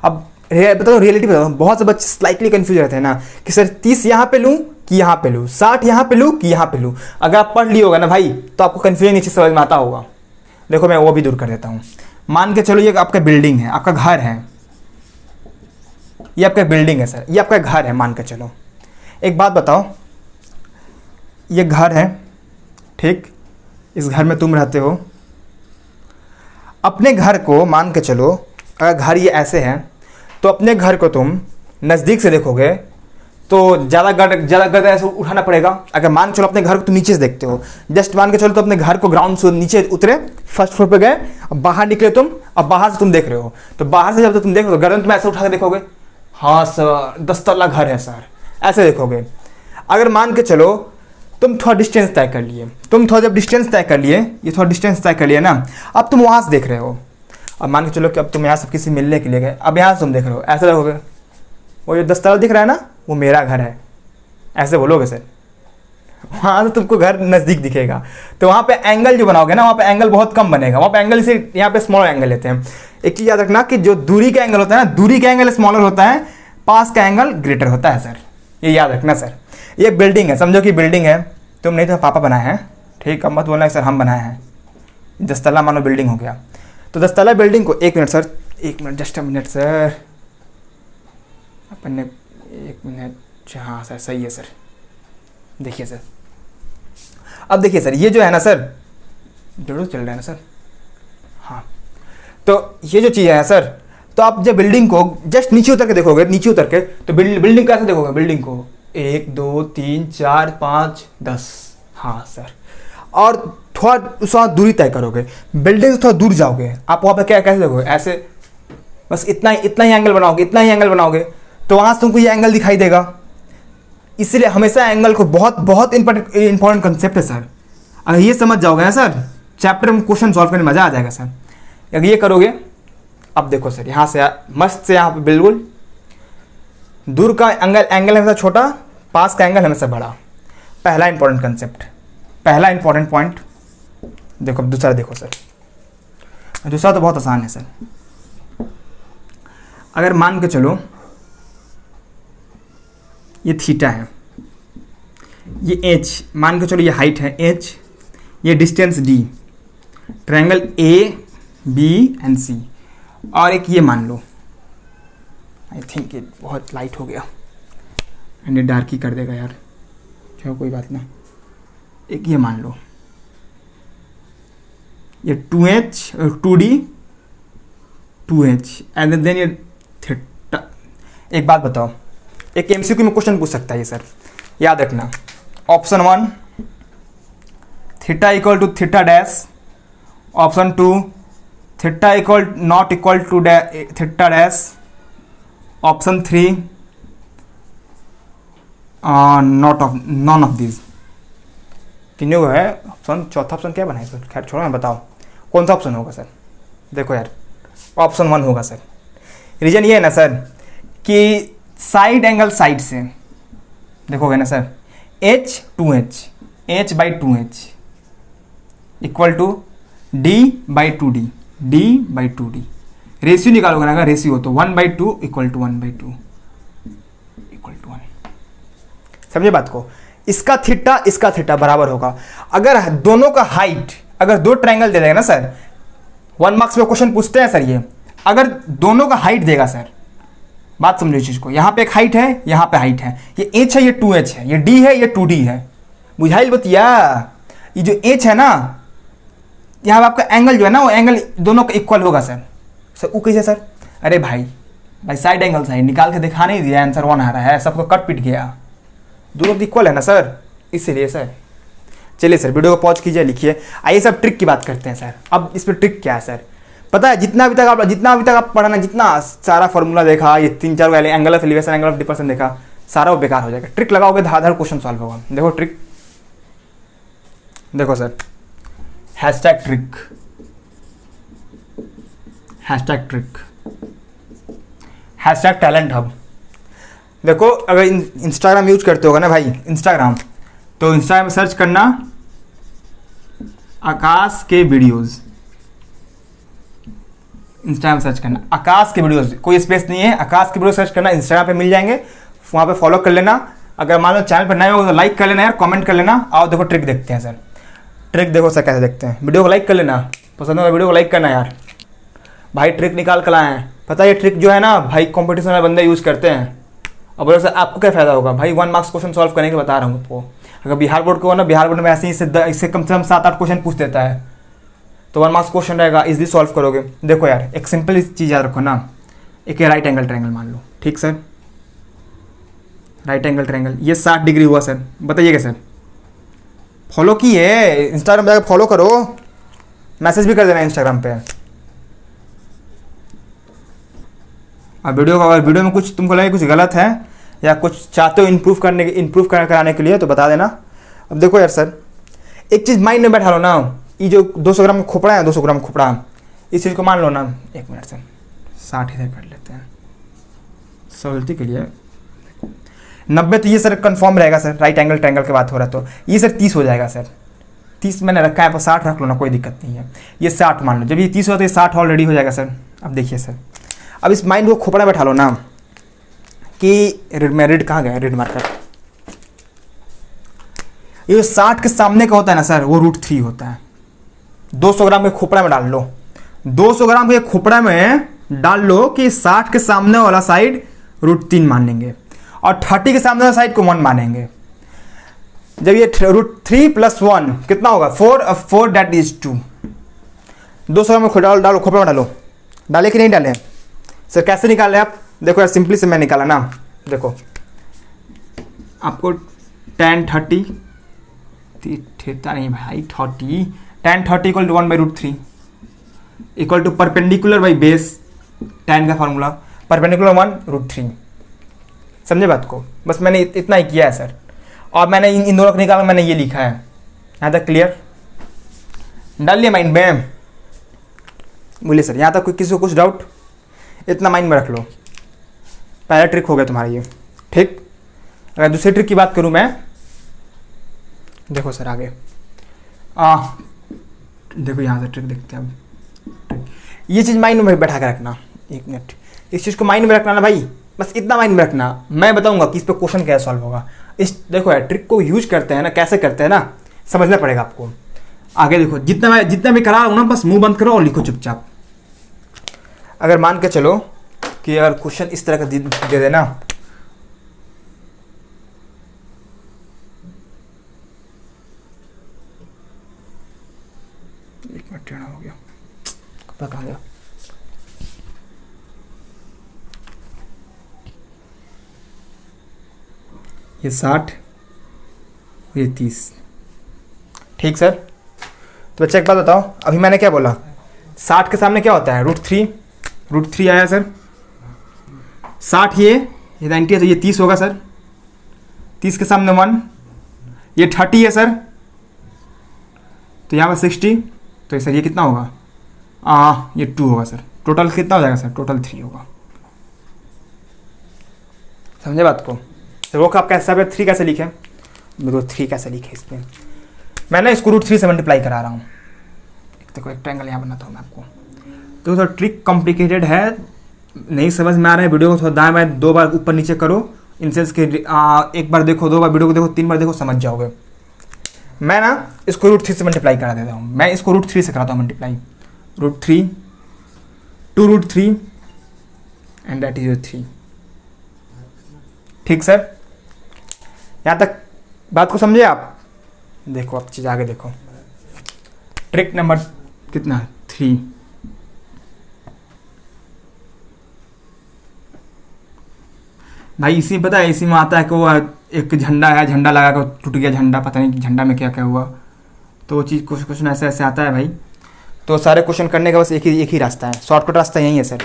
अब बताओ रियलिटी बताओ, बहुत से बच्चे स्लाइटली कंफ्यूज रहते हैं ना कि सर 30 यहाँ पे लूँ कि यहाँ पे लूँ, 60 यहाँ पे लूँ कि यहाँ पे लूँ। अगर आप पढ़ लिए होगा ना भाई तो आपको कंफ्यूजन नीचे समझ में आता होगा। देखो मैं वो भी दूर कर देता हूँ। मान के चलो ये आपका बिल्डिंग है, आपका घर है, ये आपका बिल्डिंग है सर, ये आपका घर है मान के चलो। एक बात बताओ, ये घर है ठीक, इस घर में तुम रहते हो। अपने घर को मान के चलो, अगर घर ये ऐसे है तो अपने घर को तुम नज़दीक से देखोगे तो ज़्यादा गर्द ऐसे उठाना पड़ेगा। अगर मान के चलो अपने घर को तुम नीचे से देखते हो, जस्ट मान के चलो तो अपने घर को ग्राउंड से नीचे उतरे, फर्स्ट फ्लोर पे गए, अब बाहर निकले तुम, अब बाहर से तुम देख रहे हो, तो बाहर से जब तुम देख रहे हो गर्दन तुम ऐसे उठा के देखोगे, हाँ सर 10 तल्ला घर है सर, ऐसे देखोगे। अगर मान के चलो तुम थोड़ा डिस्टेंस तय कर लिए, जब डिस्टेंस तय कर लिए, ये थोड़ा डिस्टेंस तय कर लिया ना, अब तुम वहाँ से देख रहे हो। अब मान के चलो कि अब तुम यहाँ से किसी मिलने के लिए गए, अब यहाँ से तुम देख रहे हो, ऐसे देखोगे, वो जो 10 तल्ला दिख रहा है ना, वो मेरा घर है, ऐसे बोलोगे सर। वहाँ से तुमको घर नज़दीक दिखेगा, तो वहाँ पे एंगल जो बनाओगे ना, वहाँ पे एंगल बहुत कम बनेगा। वहाँ पे एंगल से यहाँ पे स्मॉल एंगल लेते हैं। एक चीज़ याद रखना कि जो दूरी का एंगल होता है ना, दूरी का एंगल स्मॉलर होता है, पास का एंगल ग्रेटर होता है सर, ये याद रखना सर। ये बिल्डिंग है, समझो कि बिल्डिंग है, तुम नहीं तो पापा बनाए हैं ठीक, अब मत बोलना सर हम बनाए हैं। 10 तल्ला मानो बिल्डिंग हो गया, तो 10 तल्ला बिल्डिंग को, एक मिनट सर, एक minute, just a minute sir, अपन ने 1 मिनट, हाँ सर सही है सर। देखिए सर, अब देखिए सर, ये जो है ना सर, जरूर चल रहा है ना सर, हाँ, तो ये जो चीज़ है सर, तो आप जब बिल्डिंग को जस्ट नीचे उतर के देखोगे, नीचे उतर के तो बिल्डिंग कैसे देखोगे, बिल्डिंग को 1 2 3 4 5 10, हाँ सर, और थोड़ा उसका दूरी तय करोगे, बिल्डिंग से थोड़ा दूर जाओगे, आप वहाँ पे क्या कैसे देखोगे, ऐसे बस इतना ही एंगल बनाओगे, तो वहाँ से तुमको ये एंगल दिखाई देगा। इसलिए हमेशा एंगल को बहुत इंपॉर्टेंट कंसेप्ट है सर। अगर ये समझ जाओगे ना सर, चैप्टर में क्वेश्चन सॉल्व करने में मज़ा आ जाएगा सर। अगर ये करोगे, अब देखो सर, यहाँ से मस्त से यहाँ पे बिल्कुल दूर का एंगल हमेशा छोटा, पास का एंगल हमेशा बड़ा। पहला इंपॉर्टेंट कंसेप्ट, पहला इंपॉर्टेंट पॉइंट। देखो दूसरा, देखो सर, दूसरा तो बहुत आसान है सर। अगर मान के चलो ये थीटा है, ये एच, मान के चलो ये हाइट है एच, ये distance D, triangle A B and C, और एक ये मान लो, आई थिंक ये बहुत लाइट हो गया, एंड डार्क ही कर देगा यार, चलो कोई बात ना। एक ये मान लो, ये 2h 2d 2h, and then ये थीटा, एक बात बताओ, एक एमसीक्यू में क्वेश्चन पूछ सकता है ये सर, याद रखना। Option 1 theta equal to theta dash, option 2 theta equal not equal to theta dash, option 3 none of this. तीनों को है ऑप्शन, चौथा ऑप्शन क्या बनाए सर? खैर छोड़ो, मैं बताओ कौन सा ऑप्शन होगा सर। देखो यार, ऑप्शन 1 होगा सर। रीजन ये है ना सर कि साइड एंगल साइड से देखोगे ना sir, h 2h, h by 2h equal to d by 2d, d by 2d। Ratio निकालोगे ना, अगर रेशियो हो तो 1/2 इक्वल टू 1/2 इक्वल टू 1। समझे बात को? इसका थीटा बराबर होगा। अगर दोनों का हाइट, अगर दो ट्रायंगल दे देगा ना सर, 1 मार्क्स में क्वेश्चन पूछते हैं सर ये, अगर दोनों का हाइट देगा सर, बात समझो इस चीज को, यहाँ पे एक हाइट है, यहाँ पे हाइट है, ये h है, ये 2h है, ये d है, ये 2d है। बुझाइल बतिया? ये जो h है ना, यहाँ पे आपका एंगल जो है ना, वो एंगल दोनों का इक्वल होगा सर। सर वो कैसे सर? अरे भाई साइड एंगल साइड निकाल के दिखा नहीं दिया, आंसर 1 आ रहा है, सबको कट पिट गया, दोनों इक्वल है ना सर, इसीलिए सर। चलिए सर वीडियो को पॉज कीजिए, लिखिए। आइए सब ट्रिक की बात करते हैं सर। अब इस पर ट्रिक क्या है सर? पता है, जितना अभी तक आप पढ़ा ना, जितना सारा फॉर्मूला देखा, ये 3-4 वाले angle of elevation, angle of depression देखा, सारा वो बेकार हो जाएगा। ट्रिक लगाओगे धाधड़ क्वेश्चन सॉल्व होगा। देखो ट्रिक, देखो sir, hashtag trick, hashtag trick, hashtag talent hub. देखो अगर इंस्टाग्राम यूज करते होगा ना भाई, इंस्टाग्राम, तो इंस्टाग्राम में सर्च करना आकाश के वीडियोस, इंस्टाग्राम सर्च करना आकाश के वीडियोस, कोई स्पेस नहीं है, आकाश के वीडियो सर्च करना, इंस्टाग्राम पे मिल जाएंगे, वहाँ पे फॉलो कर लेना। अगर मान लो चैनल पर नए हो तो लाइक कर लेना यार, कमेंट कर लेना। आओ देखो ट्रिक देखते हैं सर। ट्रिक देखो सर कैसे देखते हैं। वीडियो को लाइक कर लेना, पसंद होगा वीडियो को लाइक करना यार। भाई ट्रिक निकाल कर लाए हैं, पता है ये ट्रिक जो है ना भाई, कॉम्पिटिशन में बंदे यूज़ करते हैं। अब बोलो सर आपको क्या फ़ायदा होगा? भाई 1 मार्क्स क्वेश्चन सॉल्व करने के बता रहा हूँ आपको। अगर बिहार बोर्ड को हो ना, बिहार बोर्ड में ऐसे ही इससे कम से कम 7-8 क्वेश्चन पूछ देता है, तो 1 मार्क्स क्वेश्चन रहेगा, इजली सॉल्व करोगे। देखो यार एक सिंपल चीज़ याद रखो ना, एक राइट एंगल ट्रायंगल मान लो, ठीक सर, राइट एंगल ट्रायंगल, ये 60 डिग्री हुआ सर, बताइएगा सर। फॉलो की है, इंस्टाग्राम पे फॉलो करो, मैसेज भी कर देना इंस्टाग्राम पे। अब वीडियो में कुछ तुमको लगे कुछ गलत है या कुछ चाहते हो इम्प्रूव कराने के लिए, तो बता देना। अब देखो यार सर, एक चीज़ माइंड में बैठा लो ना, ये जो 200 ग्राम खोपड़ा है, 200 ग्राम खोपड़ा, इस चीज़ को मान लो ना, 1 मिनट सर 60 इधर कर लेते हैं सहूलती के लिए। 90 तो ये सर कंफर्म रहेगा सर, राइट एंगल ट्रायंगल की बात हो रहा है, तो ये सर 30 हो जाएगा सर। 30 मैंने रखा है, पर 60 रख लो ना, कोई दिक्कत नहीं है। ये 60 मान लो, जब ये 30 होता है 60 ऑलरेडी हो जाएगा सर। अब देखिए सर, अब इस माइंड को खोपड़ा बैठा लो ना कि रेड कहाँ गया, रेड मार्कर। ये 60 के सामने का होता है ना सर, वो √3 होता है। 200 ग्राम के खोपड़ा में डाल लो, 200 ग्राम के खोपड़ा में डाल लो कि 60 के सामने वाला साइड √3 मान लेंगे और 30 के सामने वाला साइड को 1 मानेंगे। जब ये √3 + 1 कितना होगा? 4 दैट इज 2। 200 ग्राम में डालो, खोपड़ा में डालो। डाले कि नहीं डाले सर? कैसे निकाले आप? देखो यार सिंपली से मैं निकाला ना, देखो आपको tan 30 थीटा नहीं भाई 30, tan 30 = 1/√3 equal to perpendicular by base, tan का फार्मूला परपेंडिकुलर 1√3। समझे बात को? बस मैंने इतना ही किया है सर, और मैंने इन दोनों को निकाला, मैंने ये लिखा है। यहाँ तक क्लियर? डाल लिया माइंड में? बोलिए सर यहाँ तक कोई किसी को कुछ डाउट? इतना माइंड में रख लो, पहला ट्रिक हो गया तुम्हारा ये, ठीक। अगर दूसरी ट्रिक की बात करूँ मैं, देखो सर आगे देखो यहाँ से ट्रिक देखते हैं अब। ये चीज़ माइंड में बैठा के रखना, 1 मिनट, इस चीज़ को माइंड में रखना ना भाई, बस इतना माइंड में रखना। मैं बताऊंगा कि इस पर क्वेश्चन कैसे सॉल्व होगा। इस देखो यार ट्रिक को यूज करते हैं ना, कैसे करते हैं ना, समझना पड़ेगा आपको। आगे देखो, जितना भी करा रहा हूँ ना, बस मुंह बंद करो और लिखो चुपचाप। अगर मान के चलो कि अगर क्वेश्चन इस तरह का दे देना, एक मिनट टेढ़ा हो गया, कपड़ा कहाँ गया? ये 60, ये 30। ठीक सर। तो बच्चा एक बात बताओ, अभी मैंने क्या बोला, 60 के सामने क्या होता है, √3 आया सर। 60 ये 90 है तो ये 30 होगा सर। 30 के सामने 1, ये 30 है सर, तो यहाँ पर 60, तो सर ये कितना होगा, ये 2 होगा सर। टोटल कितना हो जाएगा सर, टोटल 3 होगा। समझे बात को। तो वो आप कैसे 3 कैसे लिखे, मेरे को 3 कैसे लिखे इसमें, मैं ना इसको √3 से मल्टीप्लाई करा रहा हूँ। देखो एक ट्रायंगल यहाँ बनाता हूँ मैं आपको। तो थोड़ा ट्रिक कॉम्प्लिकेटेड है, नहीं समझ में आ रहा है, वीडियो को थोड़ा दाएं बाएं 2 बार ऊपर नीचे करो, इन सेंस के 1 बार देखो, 2 बार वीडियो को देखो, 3 बार देखो, समझ जाओगे। मैं ना इसको √3 से मल्टीप्लाई करा देता हूँ। मैं इसको √3 से कराता हूँ मल्टीप्लाई, √3 2 √3 एंड दैट इज 3। ठीक सर, यहाँ तक बात को समझे आप। देखो अब चीज़ आगे देखो, ट्रिक नंबर कितना 3। भाई इसी पता है, इसी में आता है कि वो एक झंडा है, झंडा लगा कर टूट गया झंडा, पता नहीं झंडा में क्या क्या हुआ। तो वो चीज़ कुछ क्वेश्चन ऐसे ऐसे आता है भाई। तो सारे क्वेश्चन करने का बस एक ही रास्ता है, शॉर्टकट रास्ता यही है सर।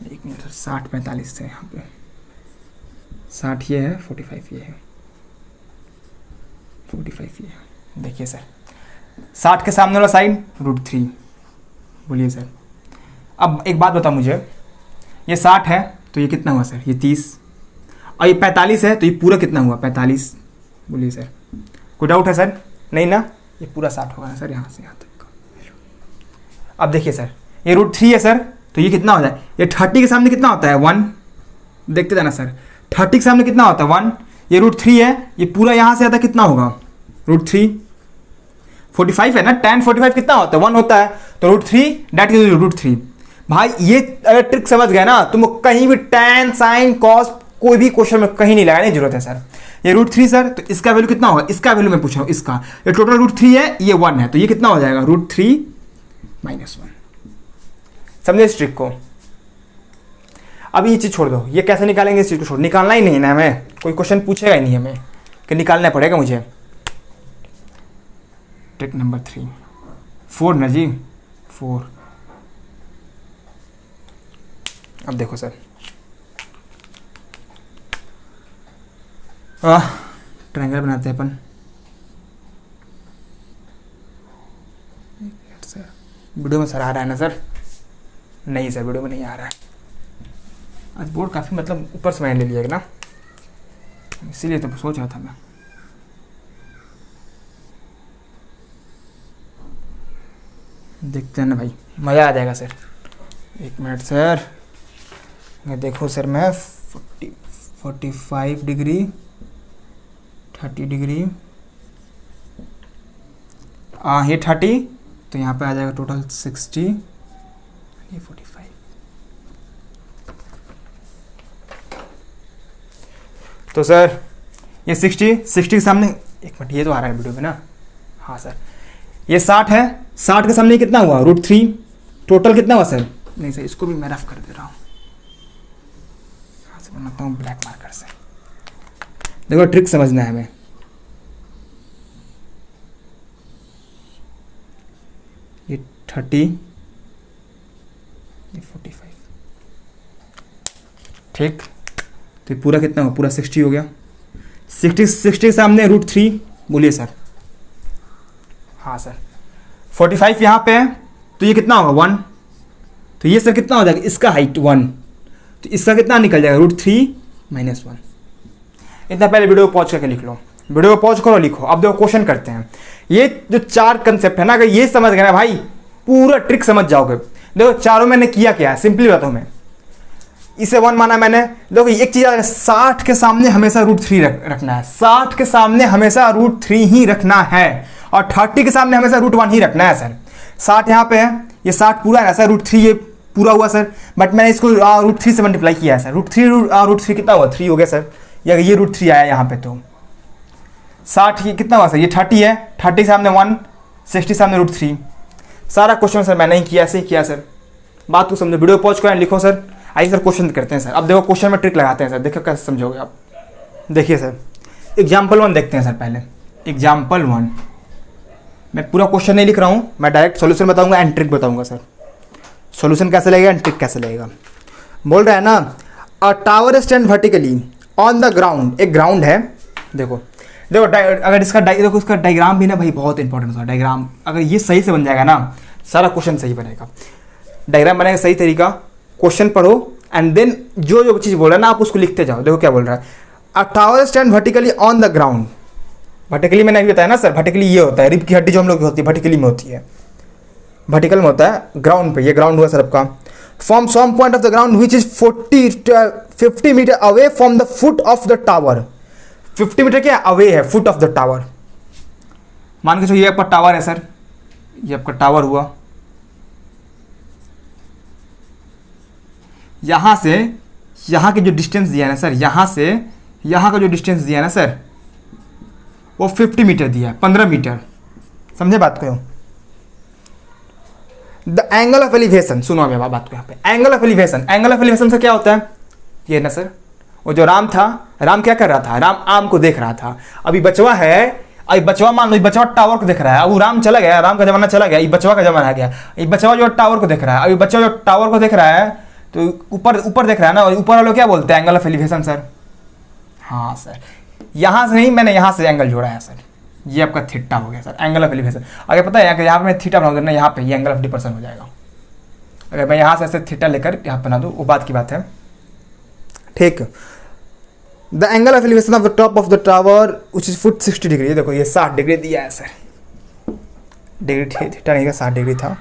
1 मिनट सर, 60 45 से यहाँ पे 60 ये है, 45 ये है, 45 ये है। देखिए सर 60 के सामने वाला साइड √3, बोलिए सर। अब एक बात बताओ मुझे, ये 60 है तो ये कितना हुआ सर, ये 30, और ये 45 है तो ये पूरा कितना हुआ 45, बोलिए सर। कोई डाउट है सर, नहीं ना, ये पूरा 60 होगा ना सर, यहाँ से यहाँ तक का। अब देखिए सर ये √3 है सर, तो ये कितना हो जाए, ये 30 के सामने कितना होता है 1, देखते जाना सर, 30 के सामने कितना होता है 1, ये √3 है, ये पूरा यहाँ से आता कितना होगा √3, 45 है ना, tan 45 कितना होता है 1 होता है, तो √3 दैट इज √3। भाई ये अगर ट्रिक समझ गए ना, तुम कहीं भी tan sin cos कोई भी क्वेश्चन में कहीं नहीं लगाने की जरूरत है सर। ये √3 सर, तो इसका वैल्यू कितना होगा, इसका वैल्यू मैं पूछ रहा हूँ, इसका ये टोटल √3 है, ये 1 है, तो ये कितना हो जाएगा √3 - 1। समझे इस ट्रिक को। अब ये चीज़ छोड़ दो, ये कैसे निकालेंगे इस चीज़ को छोड़, निकालना ही नहीं ना हमें, कोई क्वेश्चन पूछेगा ही नहीं हमें कि निकालना पड़ेगा मुझे। ट्रिक नंबर 3 4 ना जी, 4। अब देखो सर, ट्रायंगल बनाते हैं अपन। सर वीडियो में सर आ रहा है ना सर, नहीं सर वीडियो में नहीं आ रहा है। आज बोर्ड काफ़ी मतलब ऊपर से मैंने ले लिया ना, इसीलिए तो सोच रहा था मैं। देखते हैं ना भाई, मज़ा आ जाएगा सर। 1 मिनट सर, देखो सर मैं 45 डिग्री 30 डिग्री, ये 30, तो यहाँ पे आ जाएगा टोटल 60, ये 45। तो सर ये 60 के सामने, 1 मिनट, ये तो आ रहा है वीडियो में ना, हाँ सर ये 60 है, 60 के सामने कितना हुआ √3, टोटल कितना हुआ सर, नहीं सर इसको भी मैं रफ कर दे रहा हूँ, यहाँ से बनाता हूँ ब्लैक मार्कर से। देखो ट्रिक समझना है हमें। ये 30, ये 45, ठीक, तो ये पूरा कितना हुआ, पूरा 60 हो गया। 60 के सामने √3, बोलिए सर। हाँ सर 45 यहाँ पे है, तो ये कितना होगा 1, तो ये सर कितना हो जाएगा, इसका हाइट 1, तो इसका कितना निकल जाएगा √3 - 1। इतना पहले वीडियो को पॉज करके लिख लो, वीडियो को पॉज करो लिखो। अब देखो क्वेश्चन करते हैं। ये जो 4 कंसेप्ट है ना, अगर ये समझ गए ना भाई, पूरा ट्रिक समझ जाओगे। देखो चारों मैंने किया क्या है, सिंपली बताओ मैं, इसे 1 माना मैंने। देखो एक चीज़, 60 के सामने हमेशा √3 रखना है, 60 के सामने हमेशा √3 ही रखना है, और 30 के सामने हमेशा √1 ही रखना है सर। 60 यहाँ पे है, ये 60 पूरा है ना सर, √3 ये पूरा हुआ सर, बट मैंने इसको √3 से मल्टीप्लाई किया है सर। √3 कितना हुआ, 3 हो गया सर, या ये √3 आया यहाँ पे, तो 60 कितना हुआ सर, ये 30 है, 30 के सामने 1, 60 सामने √3। सारा क्वेश्चन सर मैंने ही किया, ऐसे ही किया सर। बात को समझो, वीडियो पॉज करें लिखो सर। आइए सर क्वेश्चन करते हैं सर। अब देखो क्वेश्चन में ट्रिक लगाते हैं सर, देखो कैसे समझोगे आप। देखिए सर, एग्जाम्पल 1 देखते हैं सर। पहले एग्जाम्पल 1, मैं पूरा क्वेश्चन नहीं लिख रहा हूँ, मैं डायरेक्ट सॉल्यूशन बताऊंगा एंड ट्रिक बताऊंगा सर। सॉल्यूशन कैसे लगेगा एंड ट्रिक कैसे लगेगा। बोल रहा है ना, अ tower stand vertically on the ground, एक ग्राउंड है। देखो देखो अगर इसका देखो इसका डायग्राम भी ना भाई बहुत इंपॉर्टेंट होता है। डायग्राम अगर ये सही से बन जाएगा ना, सारा क्वेश्चन सही बनेगा। डायग्राम बनेगा सही तरीका, क्वेश्चन पढ़ो एंड देन जो जो चीज़ बोल रहा है ना आप उसको लिखते जाओ। देखो क्या बोल रहा है, अ tower stand vertically on the ground. Vertically मैंने अभी बताया ना सर, वर्टिकली ये होता है, रिब की हड्डी जो हम लोग की होती है वर्टिकली में होती है, वर्टिकल में होता है ग्राउंड पे। ये ग्राउंड हुआ सर आपका। From some point of the ground which is 50 metre away from the foot of the tower. 50 metre क्या अवे है फुट ऑफ द टावर। मान के चलो ये आपका टावर है सर, ये आपका टावर हुआ। यहां से यहां की जो डिस्टेंस दिया है ना सर, यहां से यहां का जो डिस्टेंस दिया है ना सर, वो 50 मीटर दिया है, 15 मीटर। समझे बात को। द एंगल ऑफ एलिवेशन, सुनो अभी बात को यहाँ पे। Angle of elevation, angle of elevation से क्या होता है, ये ना सर, वो जो राम था, राम क्या कर रहा था, राम आम को देख रहा था। अभी बचवा है, अभी बचवा मान लो बचवा टावर को देख रहा है। अब वो राम चला गया, राम का जमाना चला गया, ये बचवा का जमाना आ गया। ये बचवा जो टावर को देख रहा है, अभी बच्चा जो टावर को देख रहा है तो ऊपर ऊपर देख रहा है ना, ऊपर वालों क्या बोलते हैं, एंगल ऑफ एलिवेशन सर। हाँ सर, यहाँ से नहीं, मैंने यहाँ से एंगल जोड़ा है सर, ये आपका थीटा हो गया सर, एंगल ऑफ एलिवेशन। अगर पता है अगर यहाँ पे मैं थीटा बना दूँ ना, यहाँ पे ये एंगल ऑफ डिप्रेशन हो जाएगा। अगर मैं यहाँ से ऐसे थीटा लेकर यहाँ बना दूँ, वो बात की बात है, ठीक। The angle of elevation of the top of the tower which is foot 60 degree. देखो ये 60 डिग्री दिया है सर, डिग्री थीटा नहीं का 60 डिग्री था।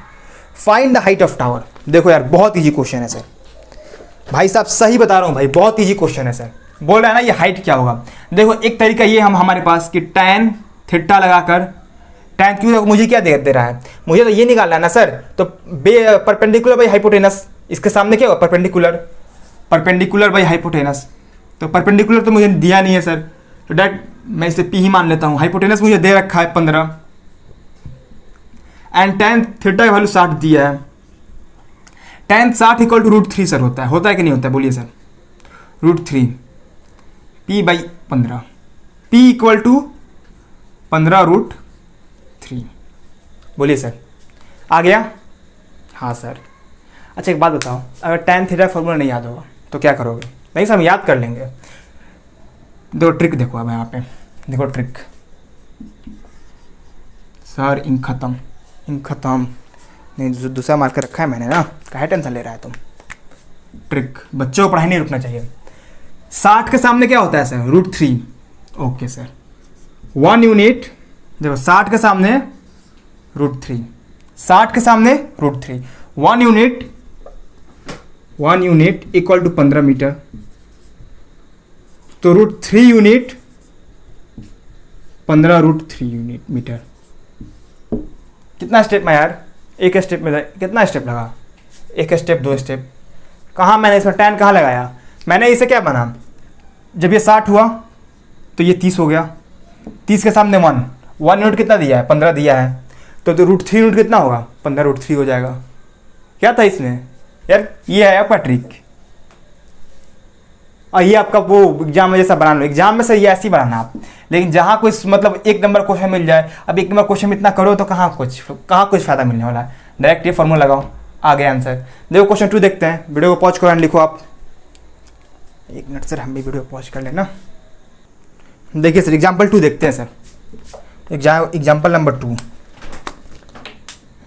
Find the height of tower. देखो यार बहुत ईजी क्वेश्चन है सर, भाई साहब सही बता रहा हूँ भाई, बहुत ईजी क्वेश्चन है सर। बोल रहा है ना ये हाइट क्या होगा। देखो एक तरीका ये हम हमारे पास कि tan थीटा लगाकर, tan क्यों, मुझे क्या दे रहा है, मुझे तो ये निकालना है ना सर। तो परपेंडिकुलर बाई हाइपोटेनस, इसके सामने क्या होगा, परपेंडिकुलर, परपेंडिकुलर बाई हाइपोटेनस। तो परपेंडिकुलर तो मुझे दिया नहीं है सर, तो डायरेक्ट मैं इसे पी ही मान लेता हूँ। हाइपोटेनस मुझे दे रखा है 15 एंड tan थीटा की वैल्यू 60 दिया है। tan 60 इक्वल टू √3 सर होता है कि नहीं होता है, बोलिए sir. √3 P by 15, P equal to 15√3। बोलिए सर, आ गया। हाँ सर। अच्छा एक बात बताओ, अगर tan थीटा फॉर्मूला नहीं याद होगा तो क्या करोगे। नहीं सर हम याद कर लेंगे। देखो ट्रिक देखो अब यहाँ पे, देखो ट्रिक सर। इंक खत्म नहीं, दूसरा मार्कर रखा है मैंने ना, काहे टेंशन ले रहा है तुम। ट्रिक, बच्चों को पढ़ाई नहीं रुकना चाहिए। 60 के सामने क्या होता है सर, √3। ओके सर, 1 यूनिट, देखो 60 के सामने √3, 60 के सामने √3, 1 यूनिट इक्वल टू 15 मीटर। तो √3 यूनिट 15 √3 मीटर। कितना स्टेप में यार, एक स्टेप में कितना स्टेप लगा, एक स्टेप, 2 स्टेप। कहाँ मैंने इसमें tan कहाँ लगाया, मैंने इसे क्या बना, जब ये 60 हुआ तो ये 30 हो गया। 30 के सामने 1 यूनिट कितना दिया है, 15 दिया है। तो √3 यूनिट कितना होगा, 15 √3 हो जाएगा। क्या था इसमें यार, ये है आपका ट्रिक। और ये आपका वो एग्जाम में जैसा बना लो, एग्जाम में से ये ऐसे ही बनाना आप। लेकिन जहाँ कोई मतलब 1 नंबर क्वेश्चन मिल जाए, अब 1 नंबर क्वेश्चन में इतना करो तो कहाँ कुछ फायदा मिलने वाला है। डायरेक्ट ये फॉर्मूला लगाओ, आ गया आंसर। देखो क्वेश्चन 2 देखते हैं, वीडियो को पॉज करो एंड लिखो आप। 1 मिनट सर, हम भी वीडियो पॉज कर लेना। देखिए सर एग्जाम्पल 2 देखते हैं सर। एग्जाम्पल नंबर 2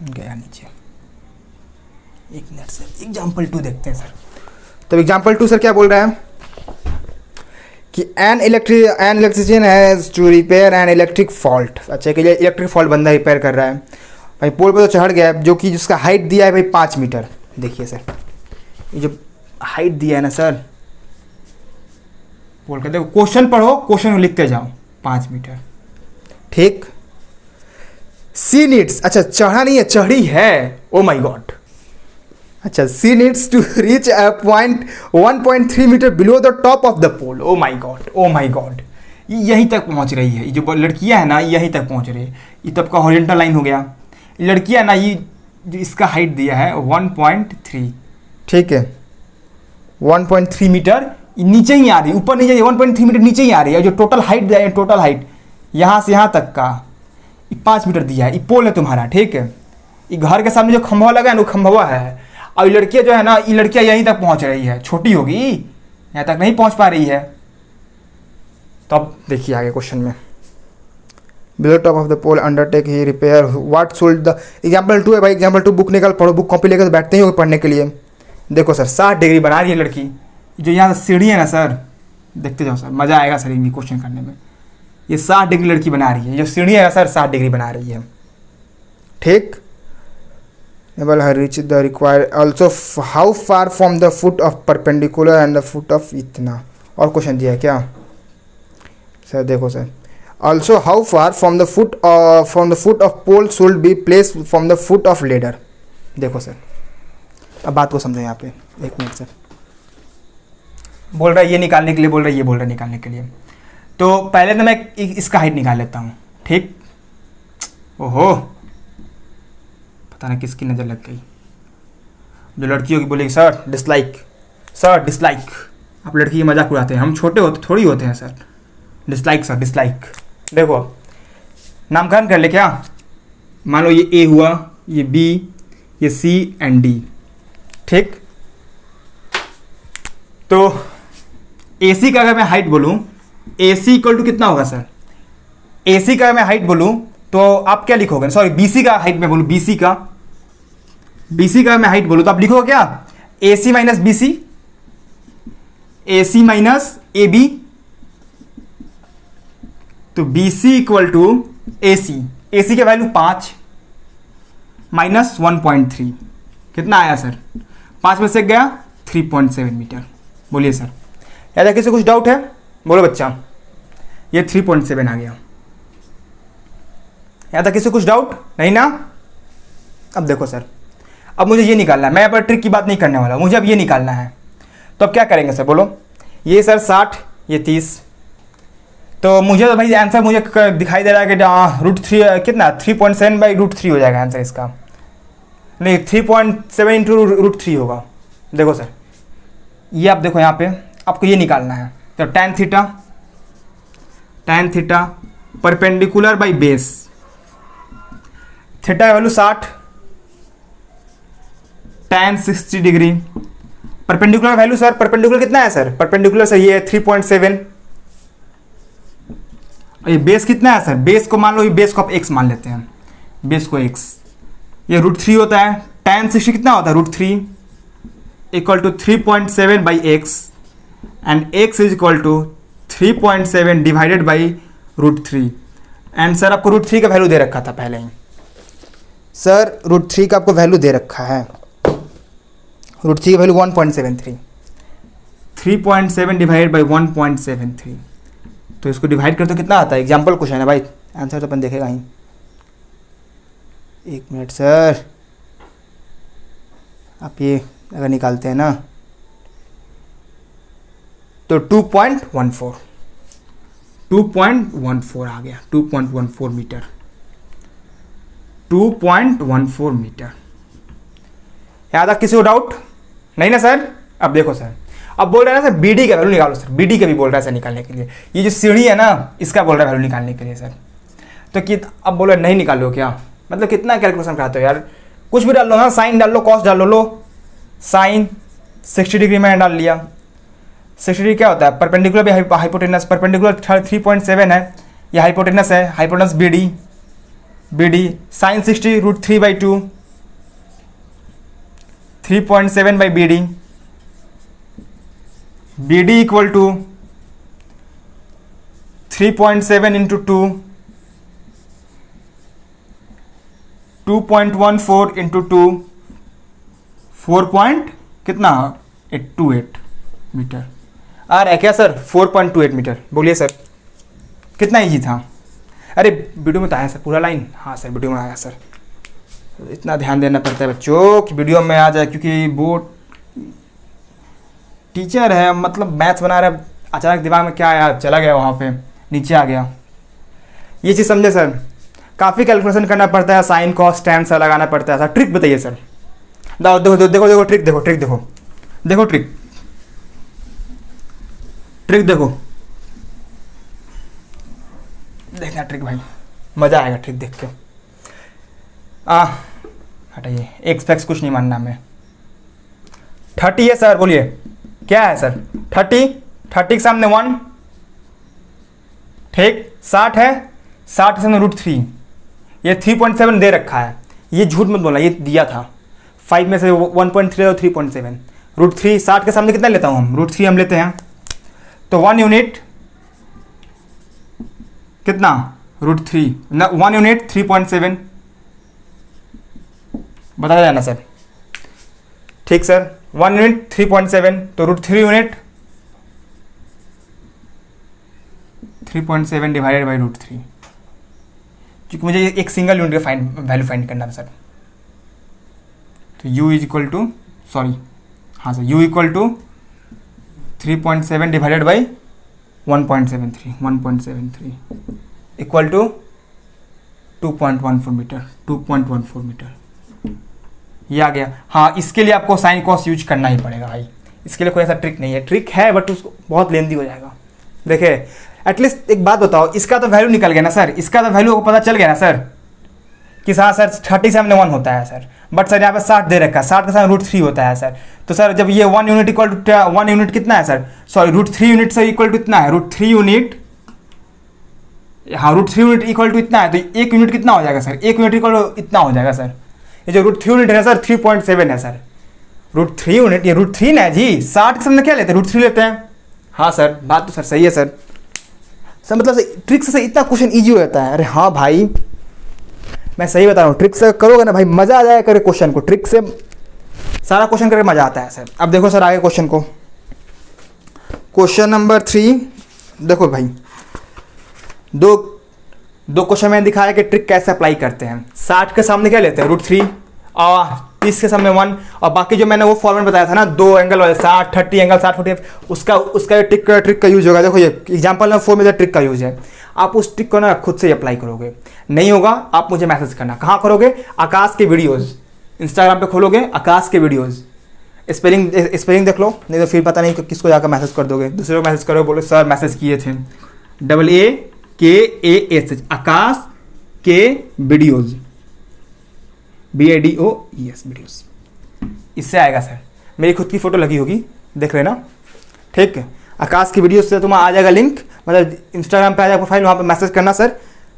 गया नीचे। 1 मिनट सर, एग्जाम्पल 2 देखते हैं सर। तो एग्जाम्पल 2 सर क्या बोल रहा है कि an electrician has to repair an electric fault. अच्छा कि इलेक्ट्रिक फॉल्ट बंदा रिपेयर कर रहा है भाई, पोल पर तो चढ़ गया है, जो कि जिसका हाइट दिया है भाई 5 मीटर। देखिए सर ये जो हाइट दिया है ना सर, पोल का देखो, क्वेश्चन पढ़ो, क्वेश्चन लिखते जाओ, 5 मीटर, ठीक। सी नीड्स, अच्छा चढ़ा नहीं है, चढ़ी है, ओ माई गॉड। अच्छा, she needs to reach a point 1.3 metre below the top of the pole. Oh my god, oh my god, यहीं तक पहुंच रही है। ये जो लड़कियां है ना, यहीं तक पहुंच रही है। ये तो आपका हॉरिजॉन्टल लाइन हो गया। लड़कियां ना, ये इसका हाइट दिया है 1.3, ठीक है, 1.3 मीटर नीचे ही आ रही है, ऊपर नीचे 1.3 मीटर नीचे ही आ रही है। जो टोटल हाइट है, टोटल हाइट यहाँ से यहाँ तक का 5 मीटर दिया है। ये पोल है तुम्हारा, ठीक है। ये घर के सामने जो खंभा लगा है ना, वो खंभा है। और ये लड़कियाँ जो है ना, ये लड़कियाँ यहीं तक पहुँच रही है, छोटी होगी यहाँ तक नहीं पहुँच पा रही है। तो अब देखिए आगे क्वेश्चन में, below top of the pole undertake he repair what should the, example 2 है भाई। एग्जाम्पल 2 बुक निकाल पढ़ो, बुक कॉपी लेकर तो बैठते ही हो पढ़ने के लिए। देखो सर 60 डिग्री बना रही है लड़की। जो यहाँ सीढ़ी है ना सर, देखते जाओ सर, मज़ा आएगा सर ये क्वेश्चन करने में। ये 60 डिग्री लड़की बना रही है, जो सीढ़ी है सर 60 डिग्री बना रही है, ठीक। Able her reach the require also how far from the foot of perpendicular and the foot of, इतना और क्वेश्चन दिया है क्या सर? देखो sir, also how far from the foot of pole should be place from the foot of ladder. देखो sir, अब बात को समझो यहाँ पे, एक मिनट सर। बोल रहा है ये निकालने के लिए, बोल रहा है ये, बोल रहा है निकालने के लिए। तो पहले तो मैं इसका हाइट निकाल लेता हूँ, ठीक। ओहो, पता नहीं किसकी नज़र लग गई। जो लड़की होगी बोलेगी सर डिसलाइक, सर डिसलाइक। आप लड़की की मजाक उड़ाते हैं, हम छोटे होते थोड़ी होते हैं सर। Dislike sir dislike. देखो नामकरण कर ले क्या, मान लो ये ए हुआ, ये बी, ये सी एंड डी, ठीक। तो ए सी का अगर मैं हाइट बोलूँ, ए सी इक्वल टू कितना होगा सर? ए सी का अगर मैं हाइट बोलूँ तो आप क्या लिखोगे? सॉरी, बी सी का हाइट मैं बोलूँ, बी सी का मैं हाइट बोलूँ तो आप लिखोगे क्या? A C minus B C, A C minus A B. तो B C equal to A C, A C के वैल्यू 5 माइनस 1.3 कितना आया सर? 5 में से गया 3.7 मीटर। बोलिए सर, याद है किसी कुछ डाउट है? बोलो बच्चा, ये 3.7 आ गया। याद है किसी कुछ डाउट? नहीं ना? अब देखो सर, अब मुझे ये निकालना है, मैं यहाँ पर ट्रिक की बात नहीं करने वाला, मुझे अब ये निकालना है। तो अब क्या करेंगे सर, बोलो। ये सर 60, ये 30। तो मुझे तो भाई आंसर मुझे दिखाई दे रहा है कि √3 कितना, 3.7 बाई √3 हो जाएगा आंसर इसका। नहीं, 3.7 इंटू √3 होगा। देखो सर, ये आप देखो यहाँ पे आपको ये निकालना है। तो tan theta perpendicular by base, theta value 60, tan 60 degree. Perpendicular value sir, perpendicular कितना है सर? परपेंडिकुलर सर ये 3.7। ये बेस कितना है सर? बेस को मान लो, ये बेस को आप x मान लेते हैं, बेस को x। ये √3 होता है। tan 60 कितना होता है? √3 equal to 3.7 by x and x is equal to 3.7 divided by √3। And sir आपको √3 का वैल्यू दे रखा था पहले ही सर, √3 का आपको वैल्यू दे रखा है। √3 का वैल्यू 1.73, 3.7 डिवाइडेड बाई 1.73। तो इसको डिवाइड करते तो कितना आता है? एग्जाम्पल क्वेश्चन है भाई, आंसर तो अपन देखेगा ही। एक मिनट सर, आप ये अगर निकालते हैं ना तो 2.14 आ गया, 2.14 मीटर, 2.14 मीटर। याद आ किसी को डाउट? नहीं ना सर? अब देखो सर, अब बोल रहा है ना सर बीडी का वैल्यू निकालो सर, बीडी का भी बोल रहा है सर निकालने के लिए। ये जो सीढ़ी है ना, इसका बोल रहा है वैल्यू निकालने के लिए सर। तो कि अब बोल रहा नहीं निकालो क्या? मतलब कितना कैलकुलेशन कराते हो यार? कुछ भी डाल लो ना, साइन डाल लो, कॉस डाल लो, साइन 60 डिग्री में डाल लिया। 60 डिग्री क्या होता है? परपेंडिकुलर भी हाइपोटेनस, परपेंडिकुलर 3.7 है, ये हाइपोटेनस है, hypotenuse BD sine 60 √3/2, 3.7 by BD equal to 3.7 into 2.14 into 2, 4 कितना 828 मीटर आ रहा है क्या सर? 4.28 मीटर। बोलिए सर, कितना ईजी था? अरे वीडियो में तो आया सर पूरा लाइन। हाँ सर वीडियो में आया सर। इतना ध्यान देना पड़ता है बच्चों कि वीडियो में आ जाए, क्योंकि वो टीचर है, मतलब मैथ्स बना रहा है, अचानक दिमाग में क्या आया, चला गया वहाँ पे, नीचे आ गया। ये चीज़ समझे सर? काफ़ी कैलकुलेशन करना पड़ता है, साइन कॉस टैन सा लगाना पड़ता है सर। ट्रिक बताइए सर। देखो देखो देखो देखो ट्रिक, देखो ट्रिक, देखो देखो ट्रिक। ट्रिक देखो, देखना ट्रिक भाई, मज़ा आएगा ट्रिक देख के। हटाइए, एक्स कुछ नहीं मानना हमें। 30 है सर, बोलिए क्या है सर? 30 के सामने 1, ठीक। 60 है, 60 के सामने √3, ये 3.7 दे रखा है, ये झूठ मत बोलना, ये दिया था। 5 में से 1.3 और 3.7, √3 60 के सामने कितना लेता हूँ हम? √3 हम लेते हैं, तो 1 यूनिट कितना? √3 ना, 1 यूनिट 3.7, बता जाना सर। ठीक सर, 1 यूनिट 3.7, तो √3 यूनिट 3.7 डिवाइडेड बाई √3, क्योंकि मुझे एक सिंगल यूनिट का वैल्यू फाइंड करना था सर। तो u is equal to, sorry हाँ sir, u equal to 3.7 divided by 1.73 equal to 2.14 metre, 2.14 metre, ये आ गया। हाँ, इसके लिए आपको साइन कॉस यूज करना ही पड़ेगा भाई, इसके लिए कोई ऐसा ट्रिक नहीं है, ट्रिक है बट उसको बहुत लेंदी हो जाएगा। देखिए एटलीस्ट एक बात बताओ, इसका तो वैल्यू निकल गया ना सर, इसका तो वैल्यू पता चल गया ना सर कि हाँ सर 30 से हमने 1 होता है सर, बट सर यहाँ पे 60 दे रखा है, 60 के साथ √3 होता है सर। तो सर जब ये 1 यूनिट इक्वल टू 1 यूनिट कितना है सर, सॉरी √3 यूनिट से इक्वल टू इतना है, √3 यूनिट, हाँ √3 यूनिट इक्वल टू इतना है, तो 1 यूनिट कितना हो जाएगा सर? 1 यूनिट इक्वल टू इतना हो जाएगा सर। ये जो √3 यूनिट है ना सर 3.7 है सर, √3 यूनिट, ये √3 ना है जी, 60 के सामने क्या लेते हैं? √3 लेते हैं। हाँ सर, बात तो सर सही है सर मतलब ट्रिक से इतना क्वेश्चन ईजी हो जाता है। अरे हाँ भाई, मैं सही बता रहा हूँ, ट्रिक से करोगे ना भाई मज़ा आ जाएगा, करे क्वेश्चन को, ट्रिक से सारा क्वेश्चन करके मज़ा आता है सर। अब देखो सर आगे क्वेश्चन को, क्वेश्चन नंबर 3 देखो भाई, दो क्वेश्चन में दिखाया कि ट्रिक कैसे अप्लाई करते हैं। 60 के सामने क्या लेते हैं? √3, और 30 के सामने 1, और बाकी जो मैंने वो फॉर्मेट बताया था ना, 2 एंगल वाले 60 30 एंगल 60 40, उसका ट्रिक का यूज होगा। देखो ये एग्जाम्पल नंबर 4 में ट्रिक का यूज है, आप उस ट्रिक को ना खुद से अप्लाई करोगे, नहीं होगा आप मुझे मैसेज करना। कहाँ करोगे? आकाश के वीडियोज़, इंस्टाग्राम पे खोलोगे आकाश के वीडियोज़, स्पेलिंग देख लो, नहीं तो फिर पता नहीं किसको जाकर मैसेज कर दोगे, दूसरे को मैसेज करो, बोलो सर मैसेज किए थे, AAKAS, आकाश के वीडियोज़, BIDOES वीडियोज़, इससे आएगा सर। मेरी खुद की फ़ोटो लगी होगी, देख लेना, ठीक है। आकाश की वीडियो से तुम्हारा आ जाएगा लिंक, मतलब इंस्टाग्राम पे आ जाएगा प्रोफाइल, वहाँ पे मैसेज करना सर।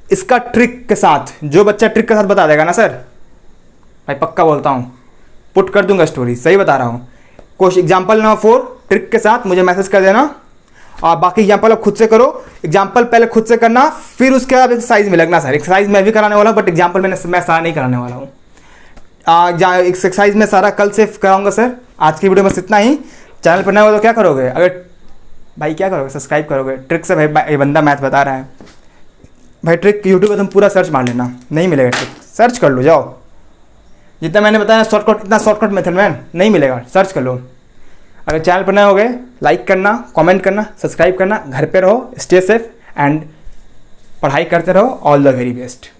इसका ट्रिक के साथ, जो बच्चा ट्रिक के साथ बता देगा ना सर, भाई पक्का बोलता हूँ पुट कर दूंगा स्टोरी, सही बता रहा हूँ। कुछ एग्जाम्पल नंबर 4 ट्रिक के साथ मुझे मैसेज कर देना, और बाकी एग्जाम्पल आप खुद से करो। एग्जाम्पल पहले खुद से करना, फिर उसके बाद एक्सरसाइज में लगना सर। एक्सरसाइज मैं भी कराने वाला हूँ, बट एग्जाम्पल मैं सारा नहीं कराने वाला हूँ। एक्सरसाइज में सारा कल से कराऊंगा सर। आज की वीडियो में इतना ही। चैनल पर नए हो तो क्या करोगे? अगर भाई क्या करोगे? सब्सक्राइब करोगे। ट्रिक से भाई ये बंदा मैथ बता रहा है भाई। ट्रिक यूट्यूब पे तुम पूरा सर्च मार लेना, नहीं मिलेगा ट्रिक, सर्च कर लो जाओ। जितना मैंने बताया शॉर्टकट, इतना शॉर्टकट मेथड में नहीं मिलेगा, सर्च कर लो। अगर चैनल पर नए हो गए, लाइक करना, कमेंट करना, सब्सक्राइब करना। घर पे रहो, स्टे सेफ एंड पढ़ाई करते रहो। All the very best.